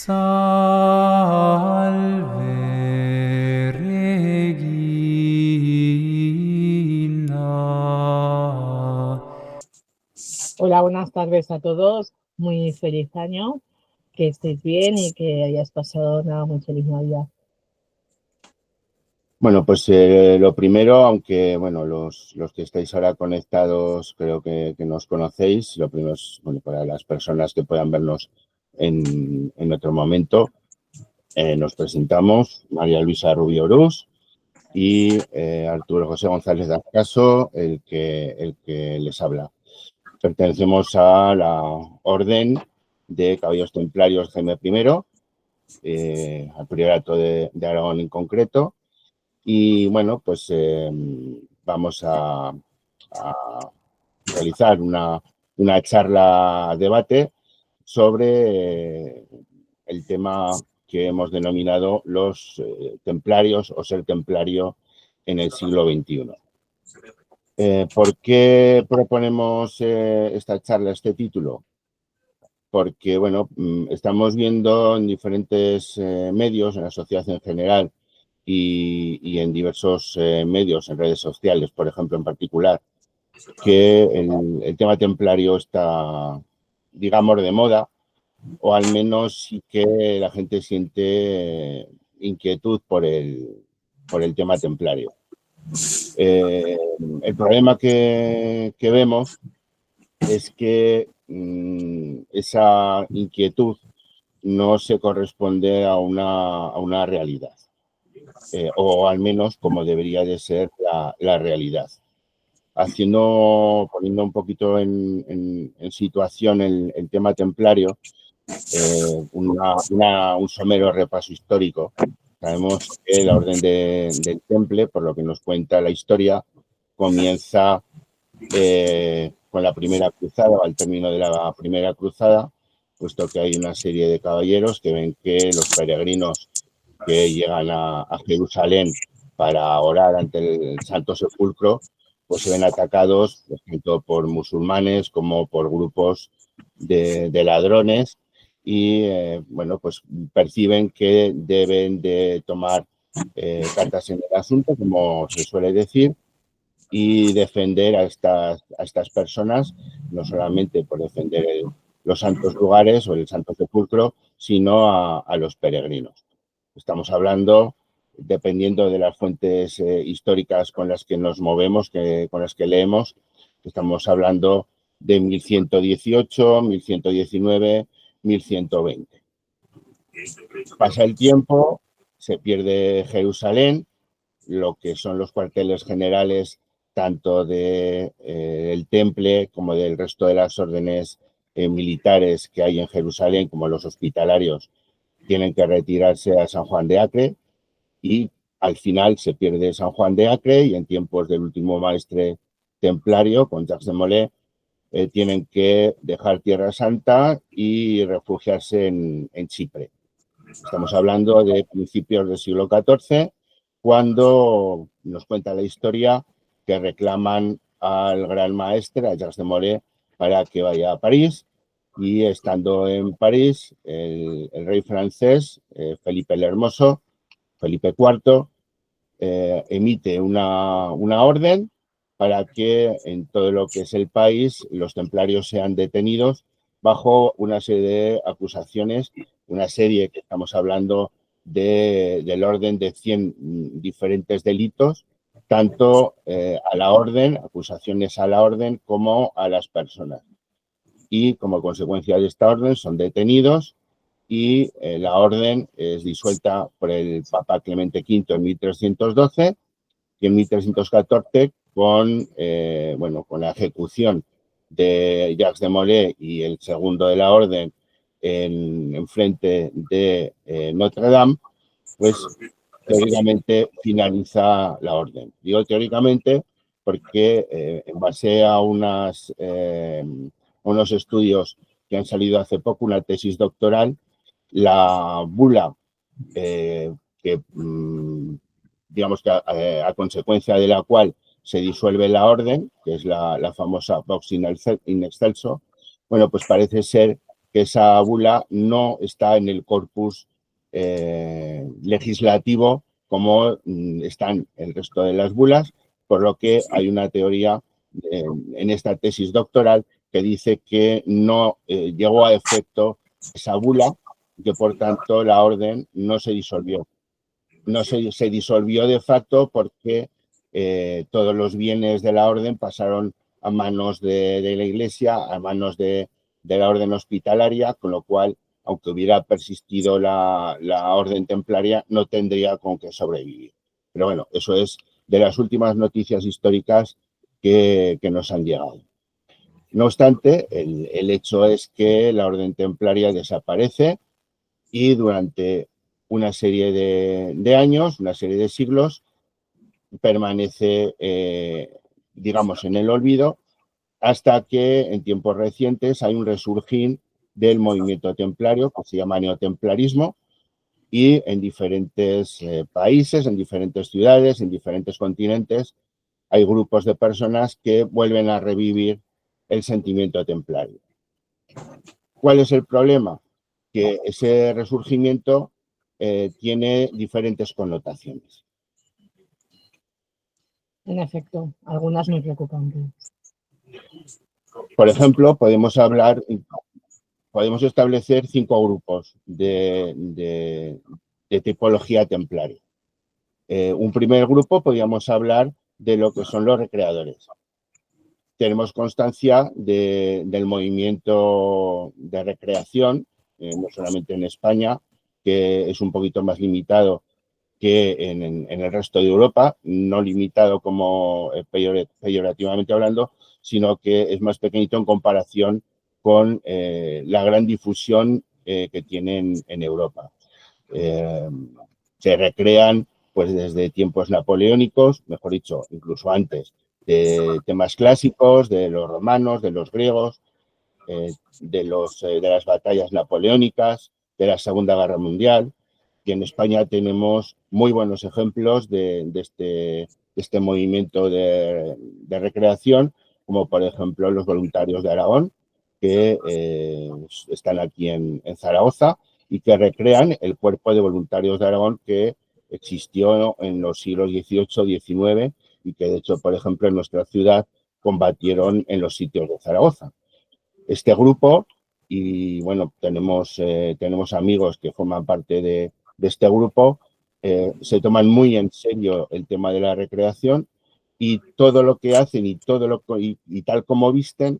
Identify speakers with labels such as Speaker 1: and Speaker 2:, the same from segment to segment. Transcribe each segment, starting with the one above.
Speaker 1: Salve Regina.
Speaker 2: Hola, buenas tardes a todos. Muy feliz año, que estéis bien y que hayáis pasado una muy feliz Navidad.
Speaker 3: Bueno, pues lo primero, aunque bueno, los que estáis ahora conectados creo que nos conocéis, lo primero es, bueno, para las personas que puedan vernos en otro momento, nos presentamos, María Luisa Rubio Orús y Arturo José González de Ascaso, el que les habla. Pertenecemos a la Orden de Caballeros Templarios Jaime I, al Priorato de Aragón en concreto. Y bueno, pues vamos a realizar una charla-debate sobre el tema que hemos denominado los templarios o ser templario en el siglo XXI. ¿Por qué proponemos esta charla, este título? Porque, bueno, estamos viendo en diferentes medios, en la sociedad en general, y en diversos medios, en redes sociales, por ejemplo, en particular, que el tema templario está, digamos, de moda, o al menos sí que la gente siente inquietud por el tema templario. El problema que vemos es que esa inquietud no se corresponde a una realidad. O al menos como debería de ser la realidad. Poniendo un poquito en situación el tema templario, un somero repaso histórico. Sabemos que la Orden del Temple, por lo que nos cuenta la historia, comienza con la primera cruzada, o al término de la primera cruzada, puesto que hay una serie de caballeros que ven que los peregrinos que llegan a Jerusalén para orar ante el Santo Sepulcro, pues se ven atacados tanto por musulmanes como por grupos de ladrones y, bueno, pues perciben que deben de tomar cartas en el asunto, como se suele decir, y defender a estas personas, no solamente por defender los santos lugares o el Santo Sepulcro, sino a los peregrinos. Estamos hablando, dependiendo de las fuentes históricas con las que nos movemos, con las que leemos, estamos hablando de 1118, 1119, 1120. Pasa el tiempo, se pierde Jerusalén, lo que son los cuarteles generales tanto del Temple como del resto de las órdenes militares que hay en Jerusalén, como los hospitalarios, tienen que retirarse a San Juan de Acre y al final se pierde San Juan de Acre y en tiempos del último maestre templario, con Jacques de Molay, tienen que dejar Tierra Santa y refugiarse en Chipre. Estamos hablando de principios del siglo XIV, cuando nos cuenta la historia que reclaman al gran maestre, a Jacques de Molay, para que vaya a París. Y estando en París, el rey francés, Felipe el Hermoso, Felipe IV, emite una orden para que en todo lo que es el país los templarios sean detenidos bajo una serie de acusaciones, una serie que estamos hablando del orden de 100 diferentes delitos, tanto a la orden, acusaciones a la orden, como a las personas. Y como consecuencia de esta orden son detenidos y la orden es disuelta por el Papa Clemente V en 1312 y en 1314 con la ejecución de Jacques de Molay y el segundo de la orden en frente de Notre Dame, pues teóricamente finaliza la orden. Digo teóricamente porque en base a unos estudios que han salido hace poco, una tesis doctoral, la bula digamos que a consecuencia de la cual se disuelve la orden, que es la famosa Vox in excelso, bueno, pues parece ser que esa bula no está en el corpus legislativo como están el resto de las bulas, por lo que hay una teoría en esta tesis doctoral que dice que no llegó a efecto esa bula, que por tanto la orden no se disolvió. No se disolvió de facto porque todos los bienes de la orden pasaron a manos de la Iglesia, a manos de la orden hospitalaria, con lo cual, aunque hubiera persistido la orden templaria, no tendría con qué sobrevivir. Pero bueno, eso es de las últimas noticias históricas que nos han llegado. No obstante, el hecho es que la orden templaria desaparece y durante una serie de años, una serie de siglos, permanece, digamos, en el olvido, hasta que en tiempos recientes hay un resurgir del movimiento templario, que se llama neotemplarismo, y en diferentes países, en diferentes ciudades, en diferentes continentes, hay grupos de personas que vuelven a revivir el sentimiento templario. ¿Cuál es el problema? Que ese resurgimiento tiene diferentes connotaciones.
Speaker 2: En efecto, algunas muy preocupantes.
Speaker 3: Por ejemplo, podemos establecer 5 grupos de tipología templaria. Un primer grupo podríamos hablar de lo que son los recreadores. Tenemos constancia del movimiento de recreación, no solamente en España, que es un poquito más limitado que en el resto de Europa, no limitado como peyorativamente hablando, sino que es más pequeñito en comparación con la gran difusión que tienen en Europa. Se recrean pues desde tiempos napoleónicos, mejor dicho, incluso antes, de temas clásicos, de los romanos, de los griegos, de las batallas napoleónicas, de la Segunda Guerra Mundial. Y en España tenemos muy buenos ejemplos de este movimiento de recreación, como por ejemplo los voluntarios de Aragón, que están aquí en Zaragoza y que recrean el cuerpo de voluntarios de Aragón que existió en los siglos XVIII, XIX y que de hecho, por ejemplo, en nuestra ciudad combatieron en los sitios de Zaragoza. Este grupo, y bueno, tenemos amigos que forman parte de este grupo, se toman muy en serio el tema de la recreación y todo lo que hacen y tal como visten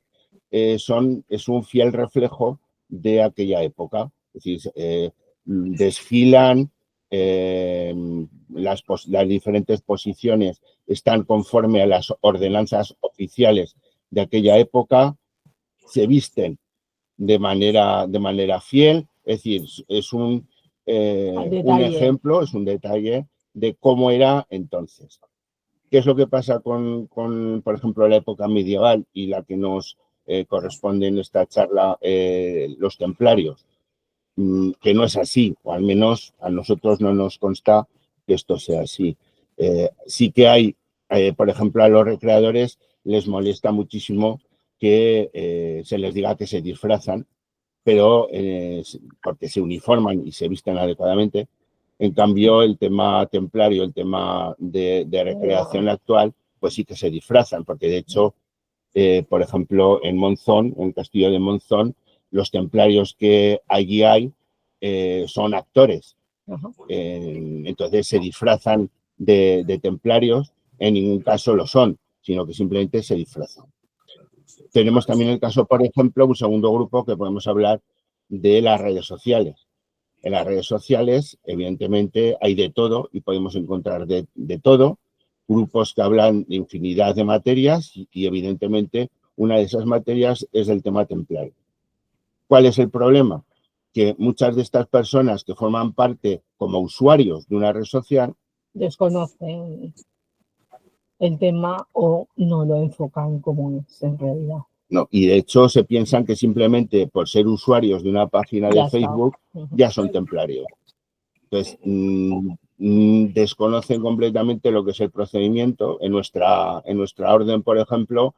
Speaker 3: es un fiel reflejo de aquella época. Es decir, desfilan, las diferentes posiciones están conforme a las ordenanzas oficiales de aquella época, se visten de manera fiel, es decir, es un ejemplo, es un detalle de cómo era entonces. ¿Qué es lo que pasa con por ejemplo, la época medieval y la que nos corresponde en esta charla, los templarios? Que no es así, o al menos a nosotros no nos consta que esto sea así. Sí que hay, por ejemplo, a los recreadores les molesta muchísimo que se les diga que se disfrazan, pero porque se uniforman y se visten adecuadamente. En cambio, el tema templario, el tema de recreación actual, pues sí que se disfrazan, porque de hecho, por ejemplo, en Monzón, en el castillo de Monzón, los templarios que allí hay son actores. Entonces se disfrazan de templarios, en ningún caso lo son, sino que simplemente se disfrazan. Tenemos también el caso, por ejemplo, un segundo grupo que podemos hablar de las redes sociales. En las redes sociales, evidentemente, hay de todo y podemos encontrar de todo. Grupos que hablan de infinidad de materias y evidentemente, una de esas materias es el tema templario. ¿Cuál es el problema? Que muchas de estas personas que forman parte como usuarios de una red social
Speaker 2: desconocen el tema o no lo enfocan como es en realidad.
Speaker 3: No, y de hecho se piensan que simplemente por ser usuarios de una página de Facebook ya son templarios. Entonces, desconocen completamente lo que es el procedimiento. En nuestra orden, por ejemplo,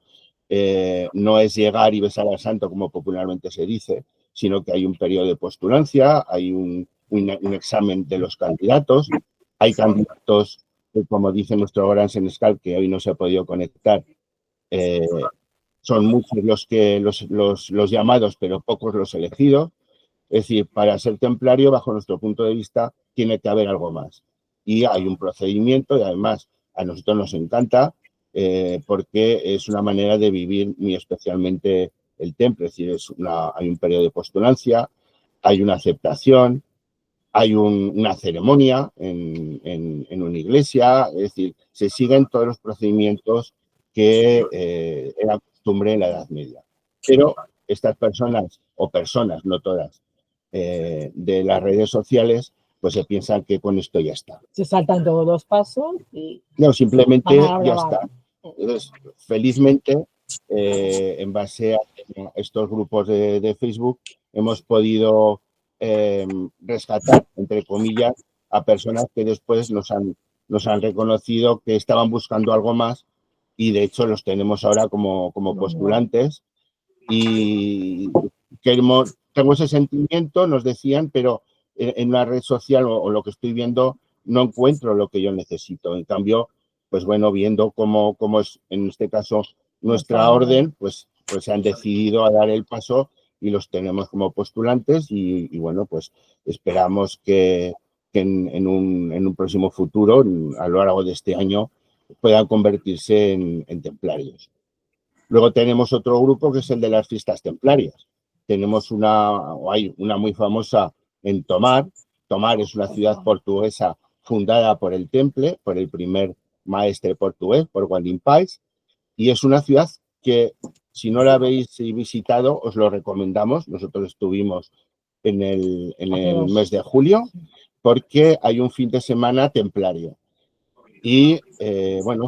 Speaker 3: no es llegar y besar al santo, como popularmente se dice, sino que hay un periodo de postulancia, hay un examen de los candidatos, hay candidatos, como dice nuestro gran senescal, que hoy no se ha podido conectar, son muchos los llamados, pero pocos los elegidos. Es decir, para ser templario, bajo nuestro punto de vista, tiene que haber algo más. Y hay un procedimiento y además a nosotros nos encanta porque es una manera de vivir muy especialmente el temple. Es decir, hay un periodo de postulancia, hay una aceptación, hay una ceremonia en una iglesia. Es decir, se siguen todos los procedimientos que era costumbre en la Edad Media. Pero estas personas, o personas, no todas, de las redes sociales, pues se piensan que con esto ya está.
Speaker 2: Se saltan todos los pasos y
Speaker 3: no, simplemente
Speaker 2: van a
Speaker 3: ya
Speaker 2: grabar.
Speaker 3: está. Entonces, felizmente, en base a estos grupos de Facebook, hemos podido rescatar, entre comillas, a personas que después nos han reconocido que estaban buscando algo más y, de hecho, los tenemos ahora como postulantes. Y tengo ese sentimiento, nos decían, pero en una red social o lo que estoy viendo no encuentro lo que yo necesito. En cambio, pues bueno, viendo cómo es en este caso nuestra orden, pues se han decidido a dar el paso y los tenemos como postulantes y bueno, pues esperamos que en un próximo futuro, a lo largo de este año, puedan convertirse en templarios. Luego tenemos otro grupo que es el de las fiestas templarias. Hay una muy famosa en Tomar. Tomar es una ciudad portuguesa fundada por el Temple, por el primer maestre portugués, por Gualdín Pais, y es una ciudad que, si no la habéis visitado, os lo recomendamos. Nosotros estuvimos en el mes de julio, porque hay un fin de semana templario. Y, bueno,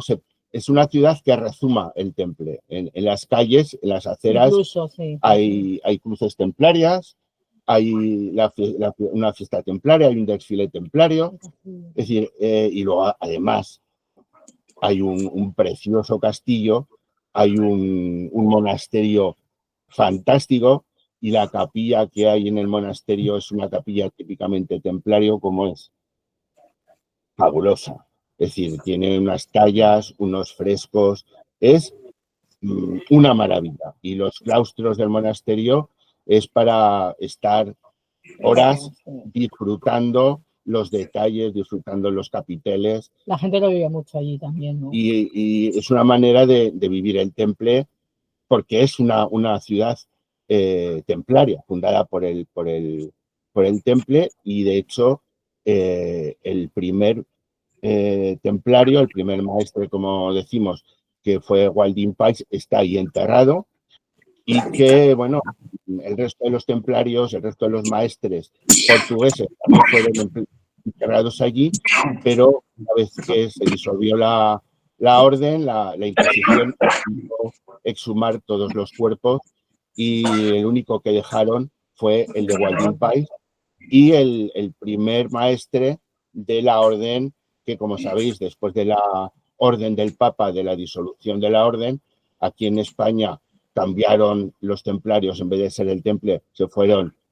Speaker 3: es una ciudad que rezuma el temple. En las calles, en las aceras,
Speaker 2: Incluso, sí.
Speaker 3: hay cruces templarias, hay una fiesta templaria, hay un desfile templario. Es decir, y luego, además, hay un precioso castillo, hay un monasterio fantástico y la capilla que hay en el monasterio es una capilla típicamente templario, como es fabulosa. Es decir, tiene unas tallas, unos frescos, es una maravilla. Y los claustros del monasterio es para estar horas disfrutando los detalles, disfrutando los capiteles.
Speaker 2: La gente lo vive mucho allí también, ¿no?
Speaker 3: Y es una manera de vivir el temple, porque es una ciudad templaria, fundada por el temple, y de hecho el primer templario, el primer maestre, como decimos, que fue Gualdín Pais, está ahí enterrado, y que, bueno, el resto de los templarios, el resto de los maestres portugueses también fueron enterrados allí, pero una vez que se disolvió la orden, la Inquisición hizo exhumar todos los cuerpos y el único que dejaron fue el de Gualdín Pais y el primer maestre de la orden, que, como sabéis, después de la orden del Papa, de la disolución de la orden, aquí en España cambiaron los templarios, en vez de ser el temple,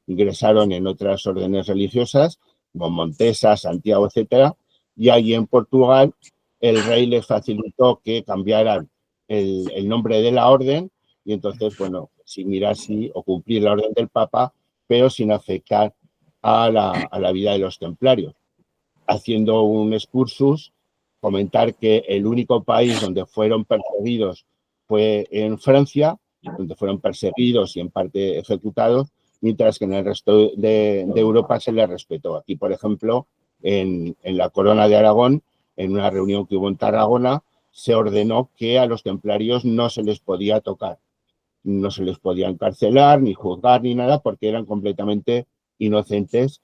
Speaker 3: ingresaron en otras órdenes religiosas, como Montesa, Santiago, etcétera, y allí en Portugal el rey les facilitó que cambiaran el nombre de la orden y entonces, bueno, similarse o cumplir la orden del Papa, pero sin afectar a la vida de los templarios. Haciendo un excursus, comentar que el único país donde fueron perseguidos fue en Francia, donde fueron perseguidos y en parte ejecutados, mientras que en el resto de Europa se les respetó. Aquí, por ejemplo, en la Corona de Aragón, en una reunión que hubo en Tarragona, se ordenó que a los templarios no se les podía tocar, no se les podía encarcelar, ni juzgar, ni nada, porque eran completamente inocentes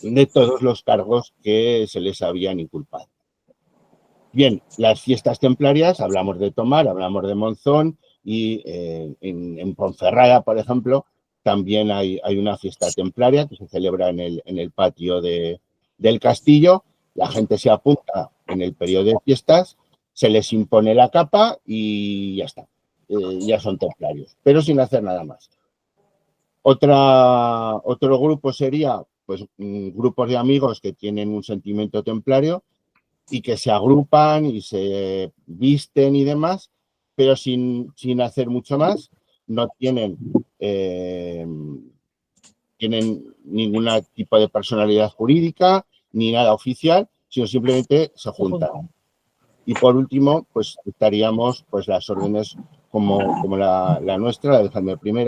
Speaker 3: de todos los cargos que se les habían inculpado. Bien, las fiestas templarias, hablamos de Tomar, hablamos de Monzón y en Ponferrada, por ejemplo, también hay una fiesta templaria que se celebra en el patio del castillo. La gente se apunta en el periodo de fiestas, se les impone la capa y ya está. Ya son templarios, pero sin hacer nada más. Otro grupo sería pues grupos de amigos que tienen un sentimiento templario y que se agrupan y se visten y demás, pero sin hacer mucho más, no tienen ningún tipo de personalidad jurídica ni nada oficial, sino simplemente se juntan. Y por último, pues estaríamos pues las órdenes como la nuestra, la de Jaime I,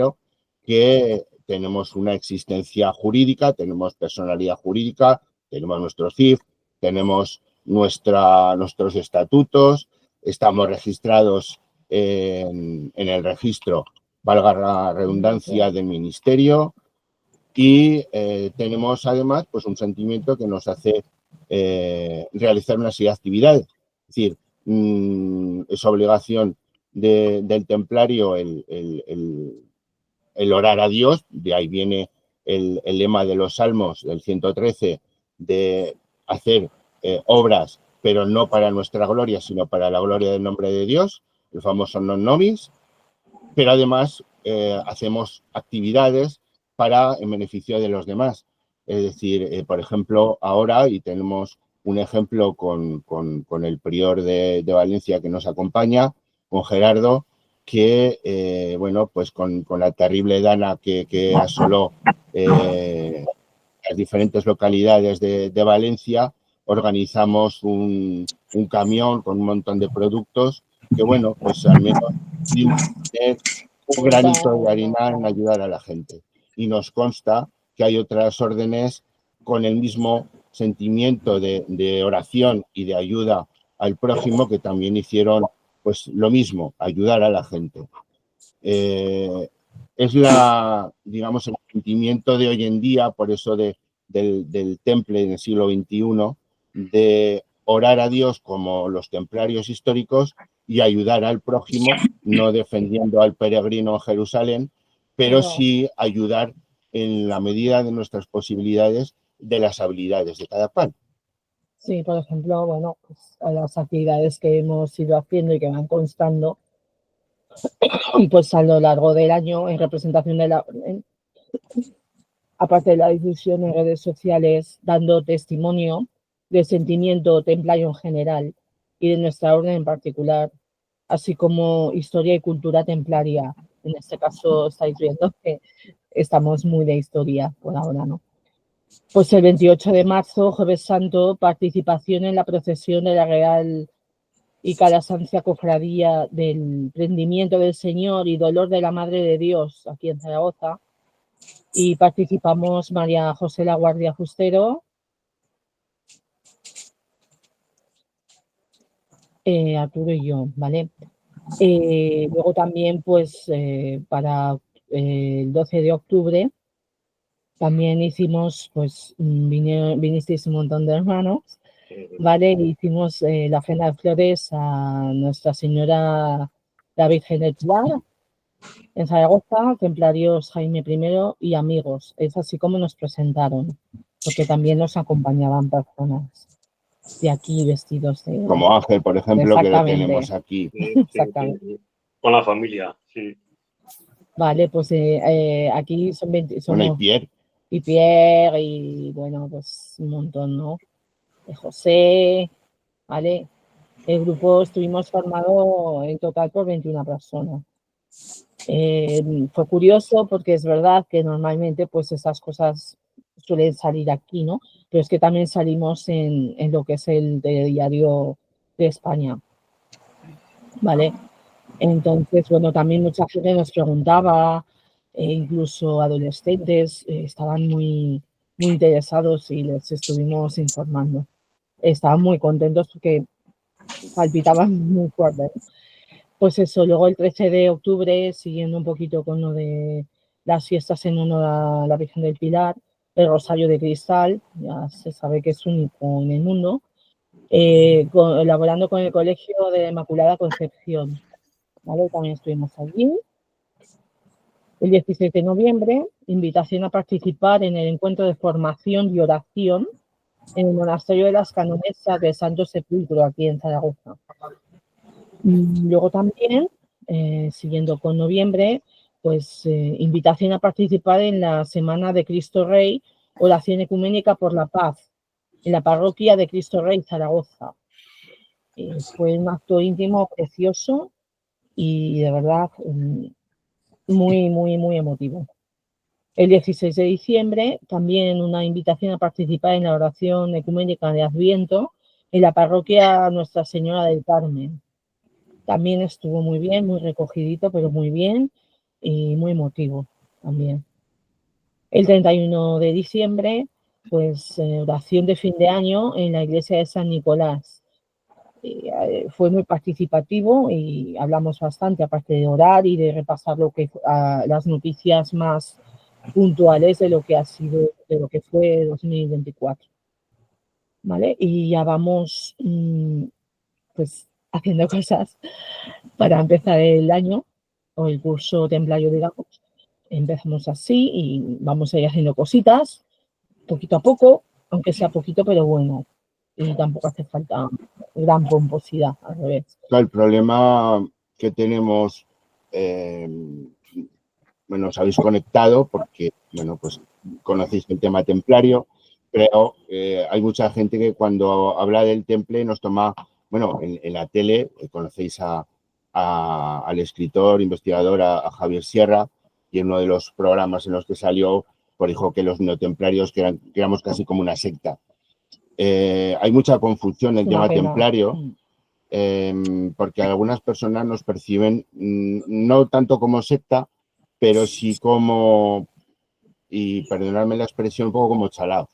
Speaker 3: que tenemos una existencia jurídica, tenemos personalidad jurídica, tenemos nuestro CIF, tenemos nuestros estatutos, estamos registrados en el registro, valga la redundancia, del ministerio, y tenemos además pues un sentimiento que nos hace realizar una serie de actividades. Es decir, es obligación del templario el orar a Dios, de ahí viene el lema de los Salmos del 113, de hacer obras, pero no para nuestra gloria, sino para la gloria del nombre de Dios, el famoso non nobis, pero además hacemos actividades en beneficio de los demás. Es decir, por ejemplo, ahora, y tenemos un ejemplo con el prior de Valencia que nos acompaña, con Gerardo, que, bueno, pues con la terrible dana que asoló las diferentes localidades de Valencia, organizamos un camión con un montón de productos que, bueno, pues al menos un granito de harina en ayudar a la gente. Y nos consta que hay otras órdenes con el mismo sentimiento de oración y de ayuda al prójimo que también hicieron pues lo mismo, ayudar a la gente. Es digamos, el sentimiento de hoy en día, por eso del temple en el siglo XXI, de orar a Dios como los templarios históricos y ayudar al prójimo, no defendiendo al peregrino en Jerusalén, pero sí ayudar en la medida de nuestras posibilidades, de las habilidades de cada cual.
Speaker 2: Sí, por ejemplo, bueno, pues las actividades que hemos ido haciendo y que van constando, pues a lo largo del año en representación de la orden, aparte de la difusión en redes sociales, dando testimonio del sentimiento templario en general y de nuestra orden en particular, así como historia y cultura templaria. En este caso estáis viendo que estamos muy de historia por ahora, ¿no? Pues el 28 de marzo, Jueves Santo, participación en la procesión de la Real y Calasancia Cofradía del Prendimiento del Señor y Dolor de la Madre de Dios, aquí en Zaragoza. Y participamos María José La Guardia Fustero, Arturo y yo, ¿vale? Luego también, pues, para el 12 de octubre, también hicimos, pues, vinisteis un montón de hermanos, ¿vale? Hicimos la ofrenda de flores a Nuestra Señora la Virgen del Pilar, en Zaragoza, templarios Jaime I y amigos. Es así como nos presentaron, porque también nos acompañaban personas de aquí vestidos de...
Speaker 3: Como Ángel, por ejemplo, que lo tenemos aquí.
Speaker 4: Exactamente. Con la familia, sí.
Speaker 2: Vale, pues aquí son 20...
Speaker 3: Bueno, y Pierre.
Speaker 2: Y Pierre, y bueno, pues un montón, ¿no? De José, ¿vale? El grupo estuvimos formado en total por 21 personas. Fue curioso porque es verdad que normalmente pues esas cosas suelen salir aquí, ¿no? Pero es que también salimos en lo que es el diario de España, ¿vale? Entonces, bueno, también mucha gente nos preguntaba, incluso adolescentes estaban muy interesados y les estuvimos informando. Estaban muy contentos porque palpitaban muy fuerte. Pues eso, luego el 13 de octubre, siguiendo un poquito con lo de las fiestas en honor a la Virgen del Pilar, el Rosario de Cristal, ya se sabe que es único en el mundo, elaborando con el Colegio de la Inmaculada Concepción, ¿vale? También estuvimos allí. El 16 de noviembre, invitación a participar en el encuentro de formación y oración en el Monasterio de las Canonesas de Santo Sepulcro, aquí en Zaragoza. Luego también, siguiendo con noviembre, pues invitación a participar en la Semana de Cristo Rey, oración ecuménica por la paz, en la parroquia de Cristo Rey, Zaragoza. Fue un acto íntimo precioso y de verdad muy, muy, muy emotivo. El 16 de diciembre también una invitación a participar en la oración ecuménica de Adviento en la parroquia Nuestra Señora del Carmen. También estuvo muy bien, muy recogidito, pero muy bien y muy emotivo también. El 31 de diciembre, pues oración de fin de año en la iglesia de San Nicolás. Fue muy participativo y hablamos bastante, aparte de orar y de repasar las noticias más puntuales de lo que ha sido, de lo que fue 2024. ¿Vale? Y ya vamos pues haciendo cosas para empezar el año o el curso templario, digamos. Empezamos así y vamos a ir haciendo cositas poquito a poco, aunque sea poquito, pero bueno. Y tampoco hace falta gran pomposidad, al revés.
Speaker 3: El problema que tenemos, bueno, os habéis conectado porque, bueno, pues conocéis el tema templario, pero hay mucha gente que cuando habla del temple nos toma, bueno, en la tele conocéis al escritor, investigador, a Javier Sierra, y en uno de los programas en los que salió, pues dijo que los neotemplarios que éramos casi como una secta. Hay mucha confusión en el tema templario, porque algunas personas nos perciben no tanto como secta, pero sí como, y perdonadme la expresión, un poco como chalao.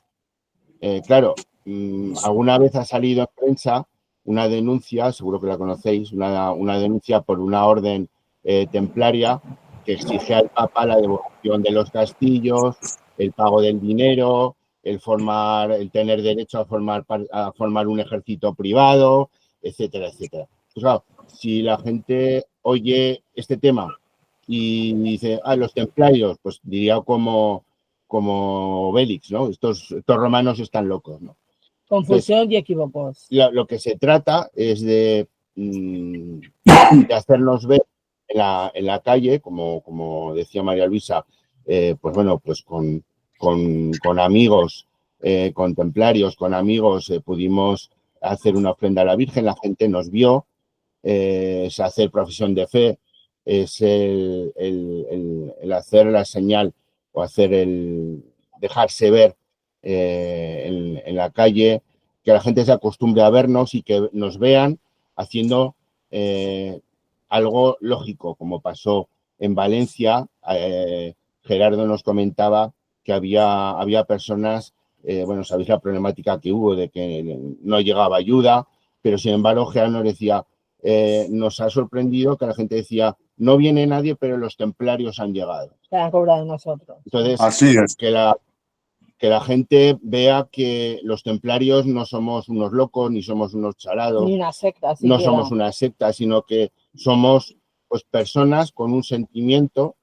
Speaker 3: Claro, alguna vez ha salido en prensa una denuncia, seguro que la conocéis, una denuncia por una orden templaria que exige al Papa la devolución de los castillos, el pago del dinero, el tener derecho a formar un ejército privado, etcétera, etcétera. Pues claro, si la gente oye este tema y dice, los templarios, pues diría como Obélix, ¿no? Estos romanos están locos, ¿no?
Speaker 2: Confusión y equívocos.
Speaker 3: Lo que se trata es de hacernos ver en la calle, como decía María Luisa, pues bueno, pues con amigos, con templarios, con amigos, pudimos hacer una ofrenda a la Virgen, la gente nos vio, es hacer profesión de fe, es el hacer la señal o dejarse ver en la calle, que la gente se acostumbre a vernos y que nos vean haciendo algo lógico, como pasó en Valencia. Gerardo nos comentaba que había personas, bueno, sabéis la problemática que hubo de que no llegaba ayuda, pero sin embargo Gerardo nos decía, nos ha sorprendido que la gente decía, no viene nadie, pero los templarios han llegado.
Speaker 2: Se han cobrado de nosotros.
Speaker 3: Entonces,
Speaker 5: así es.
Speaker 3: Que la gente vea que los templarios no somos unos locos, ni somos unos chalados,
Speaker 2: ni una secta,
Speaker 3: no somos una secta, sino que somos pues personas con un sentimiento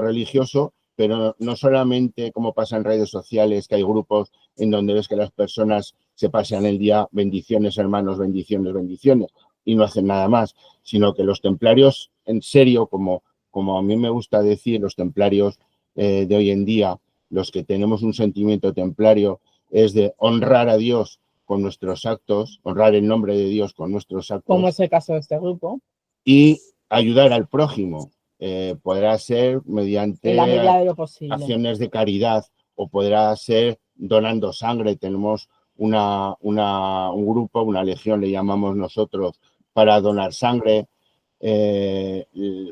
Speaker 3: religioso, pero no solamente como pasa en redes sociales, que hay grupos en donde ves que las personas se pasan el día bendiciones, hermanos, bendiciones, bendiciones, y no hacen nada más, sino que los templarios, en serio, como a mí me gusta decir, los templarios de hoy en día, los que tenemos un sentimiento templario, es de honrar a Dios con nuestros actos, honrar el nombre de Dios con nuestros actos.
Speaker 2: Como es el caso de este grupo.
Speaker 3: Y ayudar al prójimo. Podrá ser mediante
Speaker 2: en la medida de lo posible.
Speaker 3: Acciones de caridad, o podrá ser donando sangre. Tenemos un grupo, una legión le llamamos nosotros, para donar sangre.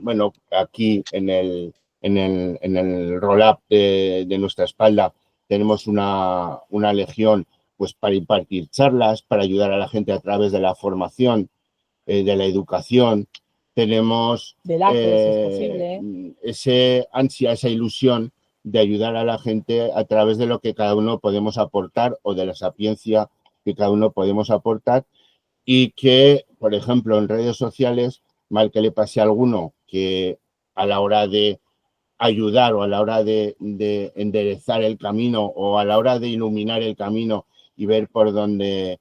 Speaker 3: Bueno, aquí en el roll-up de nuestra espalda tenemos una legión pues para impartir charlas, para ayudar a la gente a través de la formación, de la educación. Tenemos ese ansia, esa ilusión de ayudar a la gente a través de lo que cada uno podemos aportar, o de la sapiencia que cada uno podemos aportar, y que, por ejemplo, en redes sociales, mal que le pase a alguno, que a la hora de ayudar o a la hora de enderezar el camino, o a la hora de iluminar el camino y ver por dónde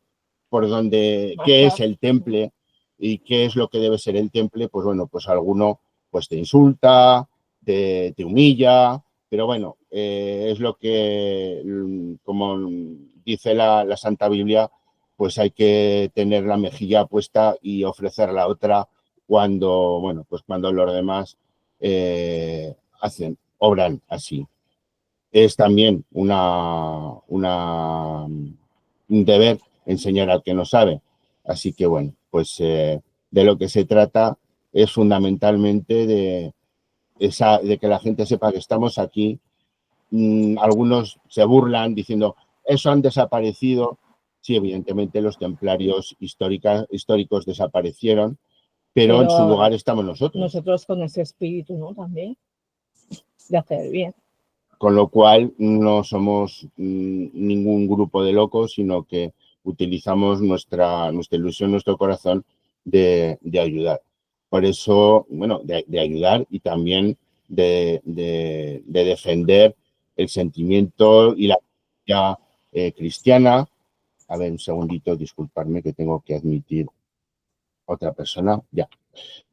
Speaker 3: qué es el temple y qué es lo que debe ser el temple, pues bueno, pues alguno pues te insulta, te humilla, pero bueno, es lo que, como dice la Santa Biblia, pues hay que tener la mejilla puesta y ofrecer la otra cuando, bueno, pues cuando los demás obran así. Es también un deber enseñar al que no sabe. Así que, bueno, pues de lo que se trata es fundamentalmente de que la gente sepa que estamos aquí. Algunos se burlan diciendo, eso han desaparecido. Sí, evidentemente los templarios históricos desaparecieron, pero en su lugar estamos nosotros.
Speaker 2: Nosotros con ese espíritu, ¿no? También de hacer bien.
Speaker 3: Con lo cual no somos ningún grupo de locos, sino que utilizamos nuestra ilusión, nuestro corazón de ayudar. Por eso, bueno, de ayudar y también de defender el sentimiento y la vida cristiana. A ver, un segundito, disculparme que tengo que admitir otra persona. Ya.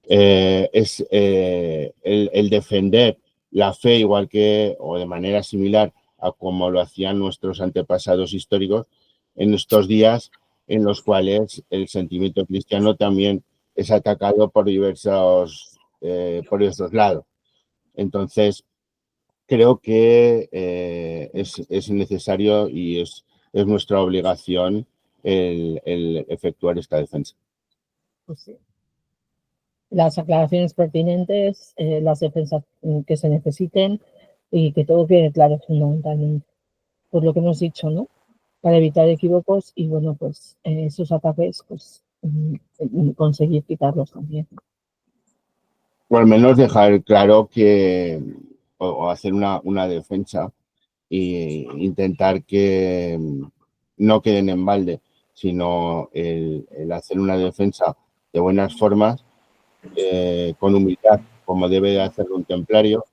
Speaker 3: Es el defender la fe igual que, o de manera similar a como lo hacían nuestros antepasados históricos en estos días en los cuales el sentimiento cristiano también es atacado por diversos lados. Entonces, creo que es necesario y es nuestra obligación el efectuar esta defensa.
Speaker 2: Pues sí. Las aclaraciones pertinentes, las defensas que se necesiten y que todo quede claro fundamentalmente. Por lo que hemos dicho, ¿no? Para evitar equívocos y, bueno, pues esos ataques, pues conseguir quitarlos también.
Speaker 3: O al menos dejar claro que, o hacer una defensa e intentar que no queden en balde, sino el hacer una defensa de buenas formas, con humildad, como debe de hacerlo un templario,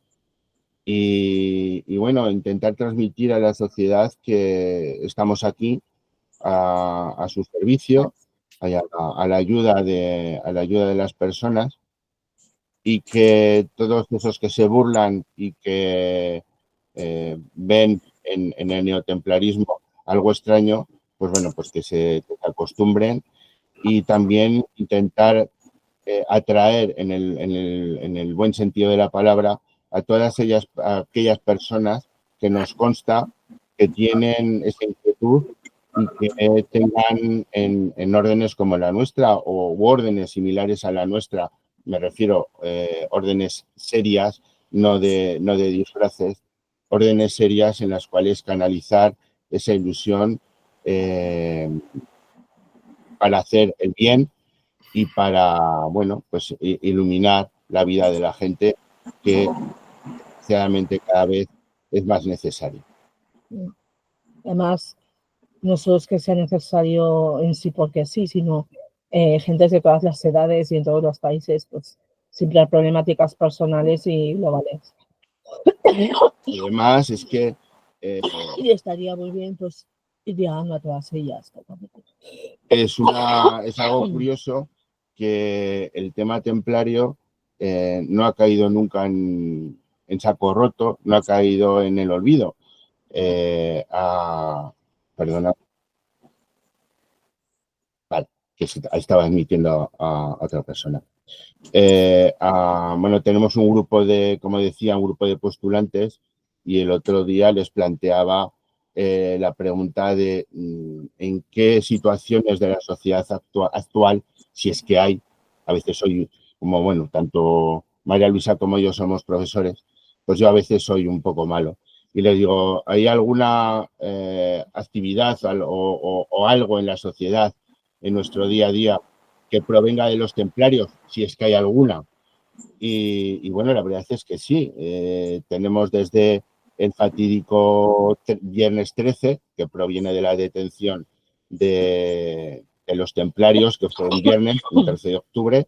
Speaker 3: y bueno, intentar transmitir a la sociedad que estamos aquí a su servicio, a la ayuda de las personas, y que todos esos que se burlan y que ven en el neotemplarismo algo extraño, pues bueno, pues que se acostumbren, y también intentar atraer en el buen sentido de la palabra a todas aquellas personas que nos consta que tienen esa inquietud y que tengan en órdenes como la nuestra o órdenes similares a la nuestra. Me refiero órdenes serias, no de disfraces, órdenes serias en las cuales canalizar esa ilusión para hacer el bien y para, bueno, pues iluminar la vida de la gente, que desgraciadamente cada vez es más necesario.
Speaker 2: Además, no solo es que sea necesario en sí porque sí, sino gentes de todas las edades y en todos los países, pues siempre hay problemáticas personales y globales.
Speaker 3: Y además es que
Speaker 2: y estaría muy bien, pues, ir llegando a todas ellas.
Speaker 3: Es algo curioso que el tema templario no ha caído nunca en saco roto, no ha caído en el olvido. Perdona. Vale, que estaba admitiendo a otra persona. Bueno, tenemos un grupo como decía, un grupo de postulantes, y el otro día les planteaba la pregunta de en qué situaciones de la sociedad actual, si es que hay, a veces soy, como bueno, tanto María Luisa como yo somos profesores, pues yo a veces soy un poco malo. Y les digo, ¿hay alguna actividad o algo en la sociedad, en nuestro día a día, que provenga de los templarios, si es que hay alguna? Y bueno, la verdad es que sí. Tenemos desde el fatídico viernes 13, que proviene de la detención de los templarios, que fue un viernes, el 13 de octubre,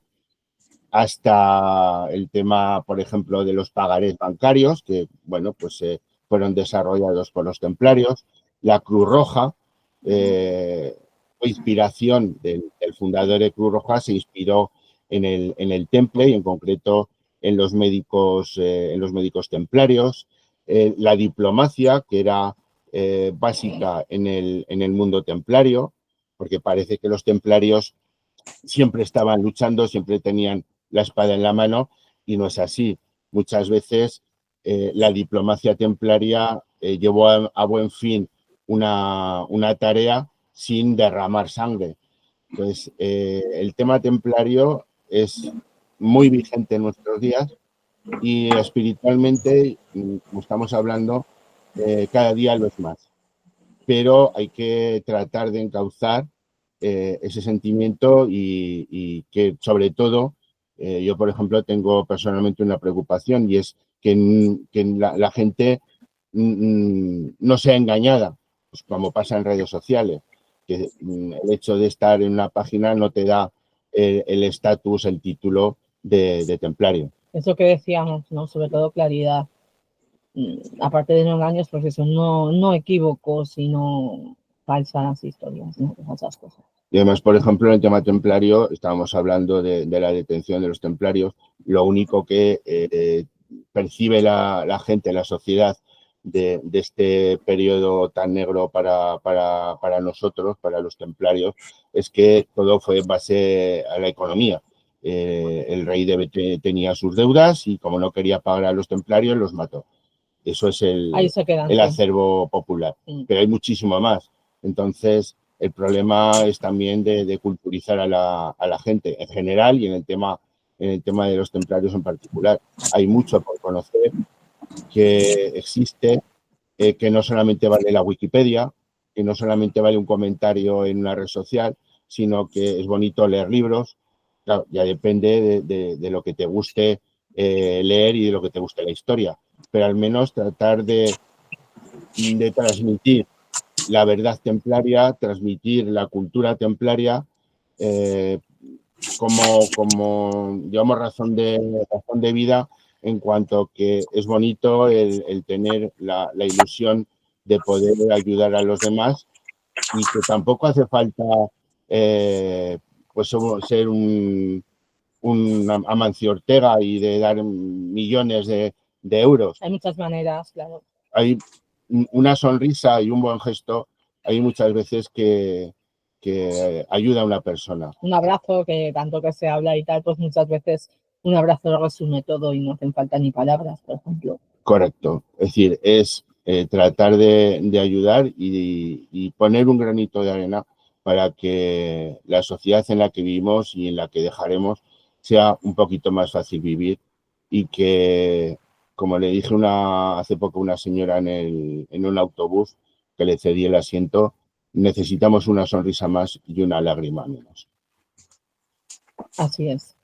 Speaker 3: hasta el tema, por ejemplo, de los pagarés bancarios, que, bueno, pues fueron desarrollados por los templarios. La Cruz Roja, inspiración del fundador de Cruz Roja, se inspiró en el temple, y en concreto en los médicos templarios, la diplomacia, que era básica en el mundo templario, porque parece que los templarios siempre estaban luchando, siempre tenían la espada en la mano, y no es así. Muchas veces la diplomacia templaria llevó a buen fin una tarea sin derramar sangre. Entonces, el tema templario es muy vigente en nuestros días y espiritualmente, como estamos hablando, cada día lo es más. Pero hay que tratar de encauzar ese sentimiento y que, sobre todo, yo, por ejemplo, tengo personalmente una preocupación, y es que la gente no sea engañada, pues como pasa en redes sociales, que el hecho de estar en una página no te da el estatus, el título de templario.
Speaker 2: Eso que decíamos, ¿no? Sobre todo claridad. Aparte de no engaños, pues eso, no equívocos, sino falsas historias, ¿no? Falsas cosas.
Speaker 3: Y además, por ejemplo, en el tema templario, estábamos hablando de la detención de los templarios. Lo único que percibe la gente, la sociedad, de este periodo tan negro para nosotros, para los templarios, es que todo fue en base a la economía. El rey tenía sus deudas y, como no quería pagar a los templarios, los mató. Eso es el acervo popular. Pero hay muchísimo más. Entonces, el problema es también de culturizar a la gente en general y en el tema de los templarios en particular. Hay mucho por conocer que existe, que no solamente vale la Wikipedia, que no solamente vale un comentario en una red social, sino que es bonito leer libros. Claro, ya depende de lo que te guste leer y de lo que te guste la historia, pero al menos tratar de transmitir la verdad templaria, transmitir la cultura templaria como digamos, razón de vida, en cuanto que es bonito el tener la ilusión de poder ayudar a los demás, y que tampoco hace falta pues ser un Amancio Ortega y de dar millones de euros.
Speaker 2: Hay muchas maneras, claro.
Speaker 3: Hay una sonrisa y un buen gesto, hay muchas veces que ayuda a una persona.
Speaker 2: Un abrazo, que tanto que se habla y tal, pues muchas veces un abrazo lo resume todo y no hacen falta ni palabras, por ejemplo.
Speaker 3: Correcto. Es decir, es tratar de ayudar y poner un granito de arena para que la sociedad en la que vivimos y en la que dejaremos sea un poquito más fácil vivir, y que, como le dije hace poco a una señora en un autobús que le cedí el asiento, necesitamos una sonrisa más y una lágrima menos.
Speaker 2: Así es.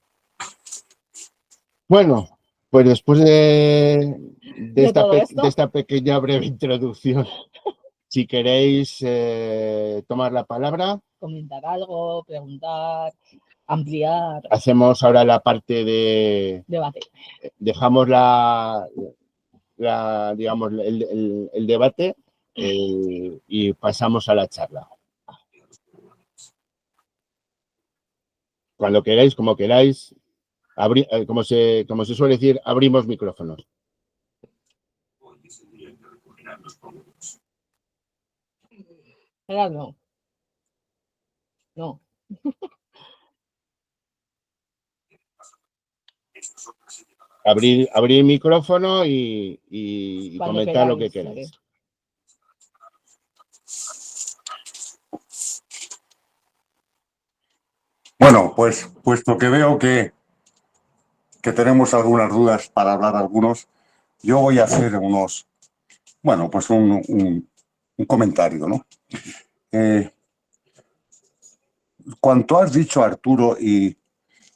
Speaker 3: Bueno, pues después de esta pequeña breve introducción, si queréis tomar la palabra.
Speaker 2: Comentar algo, preguntar, ampliar.
Speaker 3: Hacemos ahora la parte de
Speaker 2: debate.
Speaker 3: Dejamos digamos, el debate y pasamos a la charla. Cuando queráis, como queráis, como se suele decir, abrimos micrófonos.
Speaker 2: No. No.
Speaker 3: Abrir el micrófono y comentar lo que queráis.
Speaker 5: Bueno, pues puesto que veo que tenemos algunas dudas para hablar algunos, yo voy a hacer pues un comentario, ¿no? Cuanto has dicho, Arturo y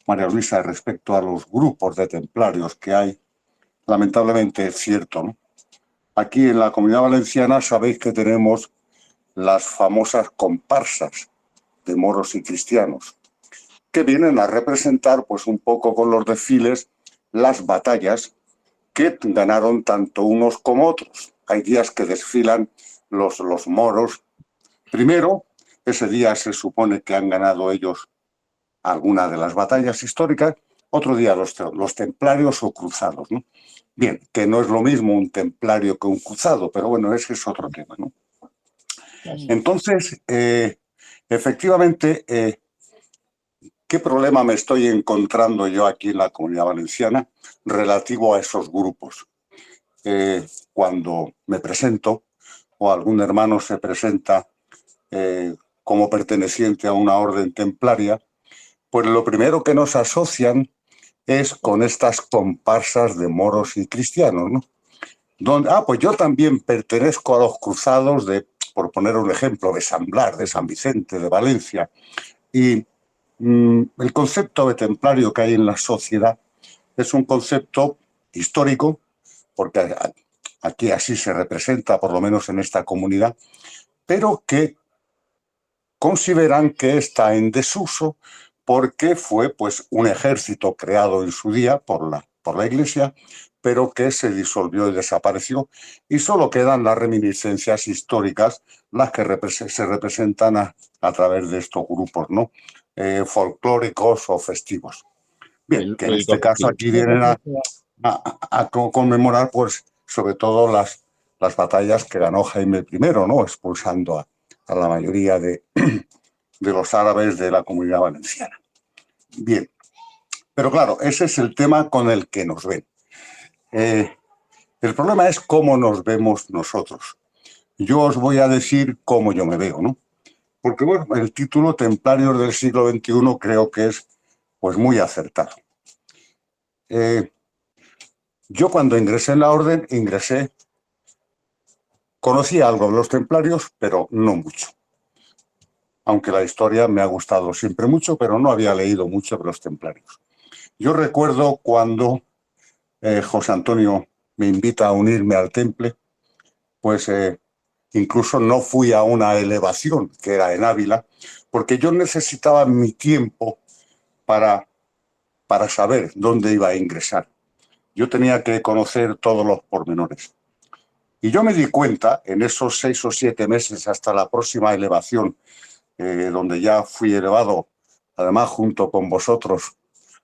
Speaker 5: María Luisa, respecto a los grupos de templarios que hay, lamentablemente es cierto, ¿no? Aquí en la Comunidad Valenciana sabéis que tenemos las famosas comparsas de moros y cristianos, que vienen a representar, pues un poco con los desfiles, las batallas que ganaron tanto unos como otros. Hay días que desfilan los moros. Primero, ese día se supone que han ganado ellos alguna de las batallas históricas, otro día los templarios o cruzados, ¿no? Bien, que no es lo mismo un templario que un cruzado, pero bueno, ese es otro tema, ¿no? Entonces, efectivamente, ¿qué problema me estoy encontrando yo aquí en la Comunidad Valenciana relativo a esos grupos? Cuando me presento o algún hermano se presenta como perteneciente a una orden templaria, pues lo primero que nos asocian es con estas comparsas de moros y cristianos, ¿no? Donde, pues yo también pertenezco a los cruzados de, por poner un ejemplo, de San Blas, de San Vicente, de Valencia. Y el concepto de templario que hay en la sociedad es un concepto histórico, porque aquí así se representa, por lo menos en esta comunidad, pero que consideran que está en desuso porque fue pues un ejército creado en su día por la Iglesia, pero que se disolvió y desapareció, y solo quedan las reminiscencias históricas, las que se representan a través de estos grupos, ¿no? Folclóricos o festivos. Bien, que en este caso aquí vienen a conmemorar, pues, sobre todo las batallas que ganó Jaime I, ¿no? Expulsando a la mayoría de los árabes de la Comunidad Valenciana. Bien, pero claro, ese es el tema con el que nos ven. El problema es cómo nos vemos nosotros. Yo os voy a decir cómo yo me veo, ¿no? Porque, bueno, el título Templarios del siglo XXI creo que es, pues, muy acertado. Yo cuando ingresé en la orden, conocía algo de los templarios, pero no mucho. Aunque la historia me ha gustado siempre mucho, pero no había leído mucho de los templarios. Yo recuerdo cuando José Antonio me invita a unirme al temple, pues incluso no fui a una elevación, que era en Ávila, porque yo necesitaba mi tiempo para saber dónde iba a ingresar. Yo tenía que conocer todos los pormenores. Y yo me di cuenta, en esos 6 o 7 meses hasta la próxima elevación, donde ya fui elevado, además junto con vosotros,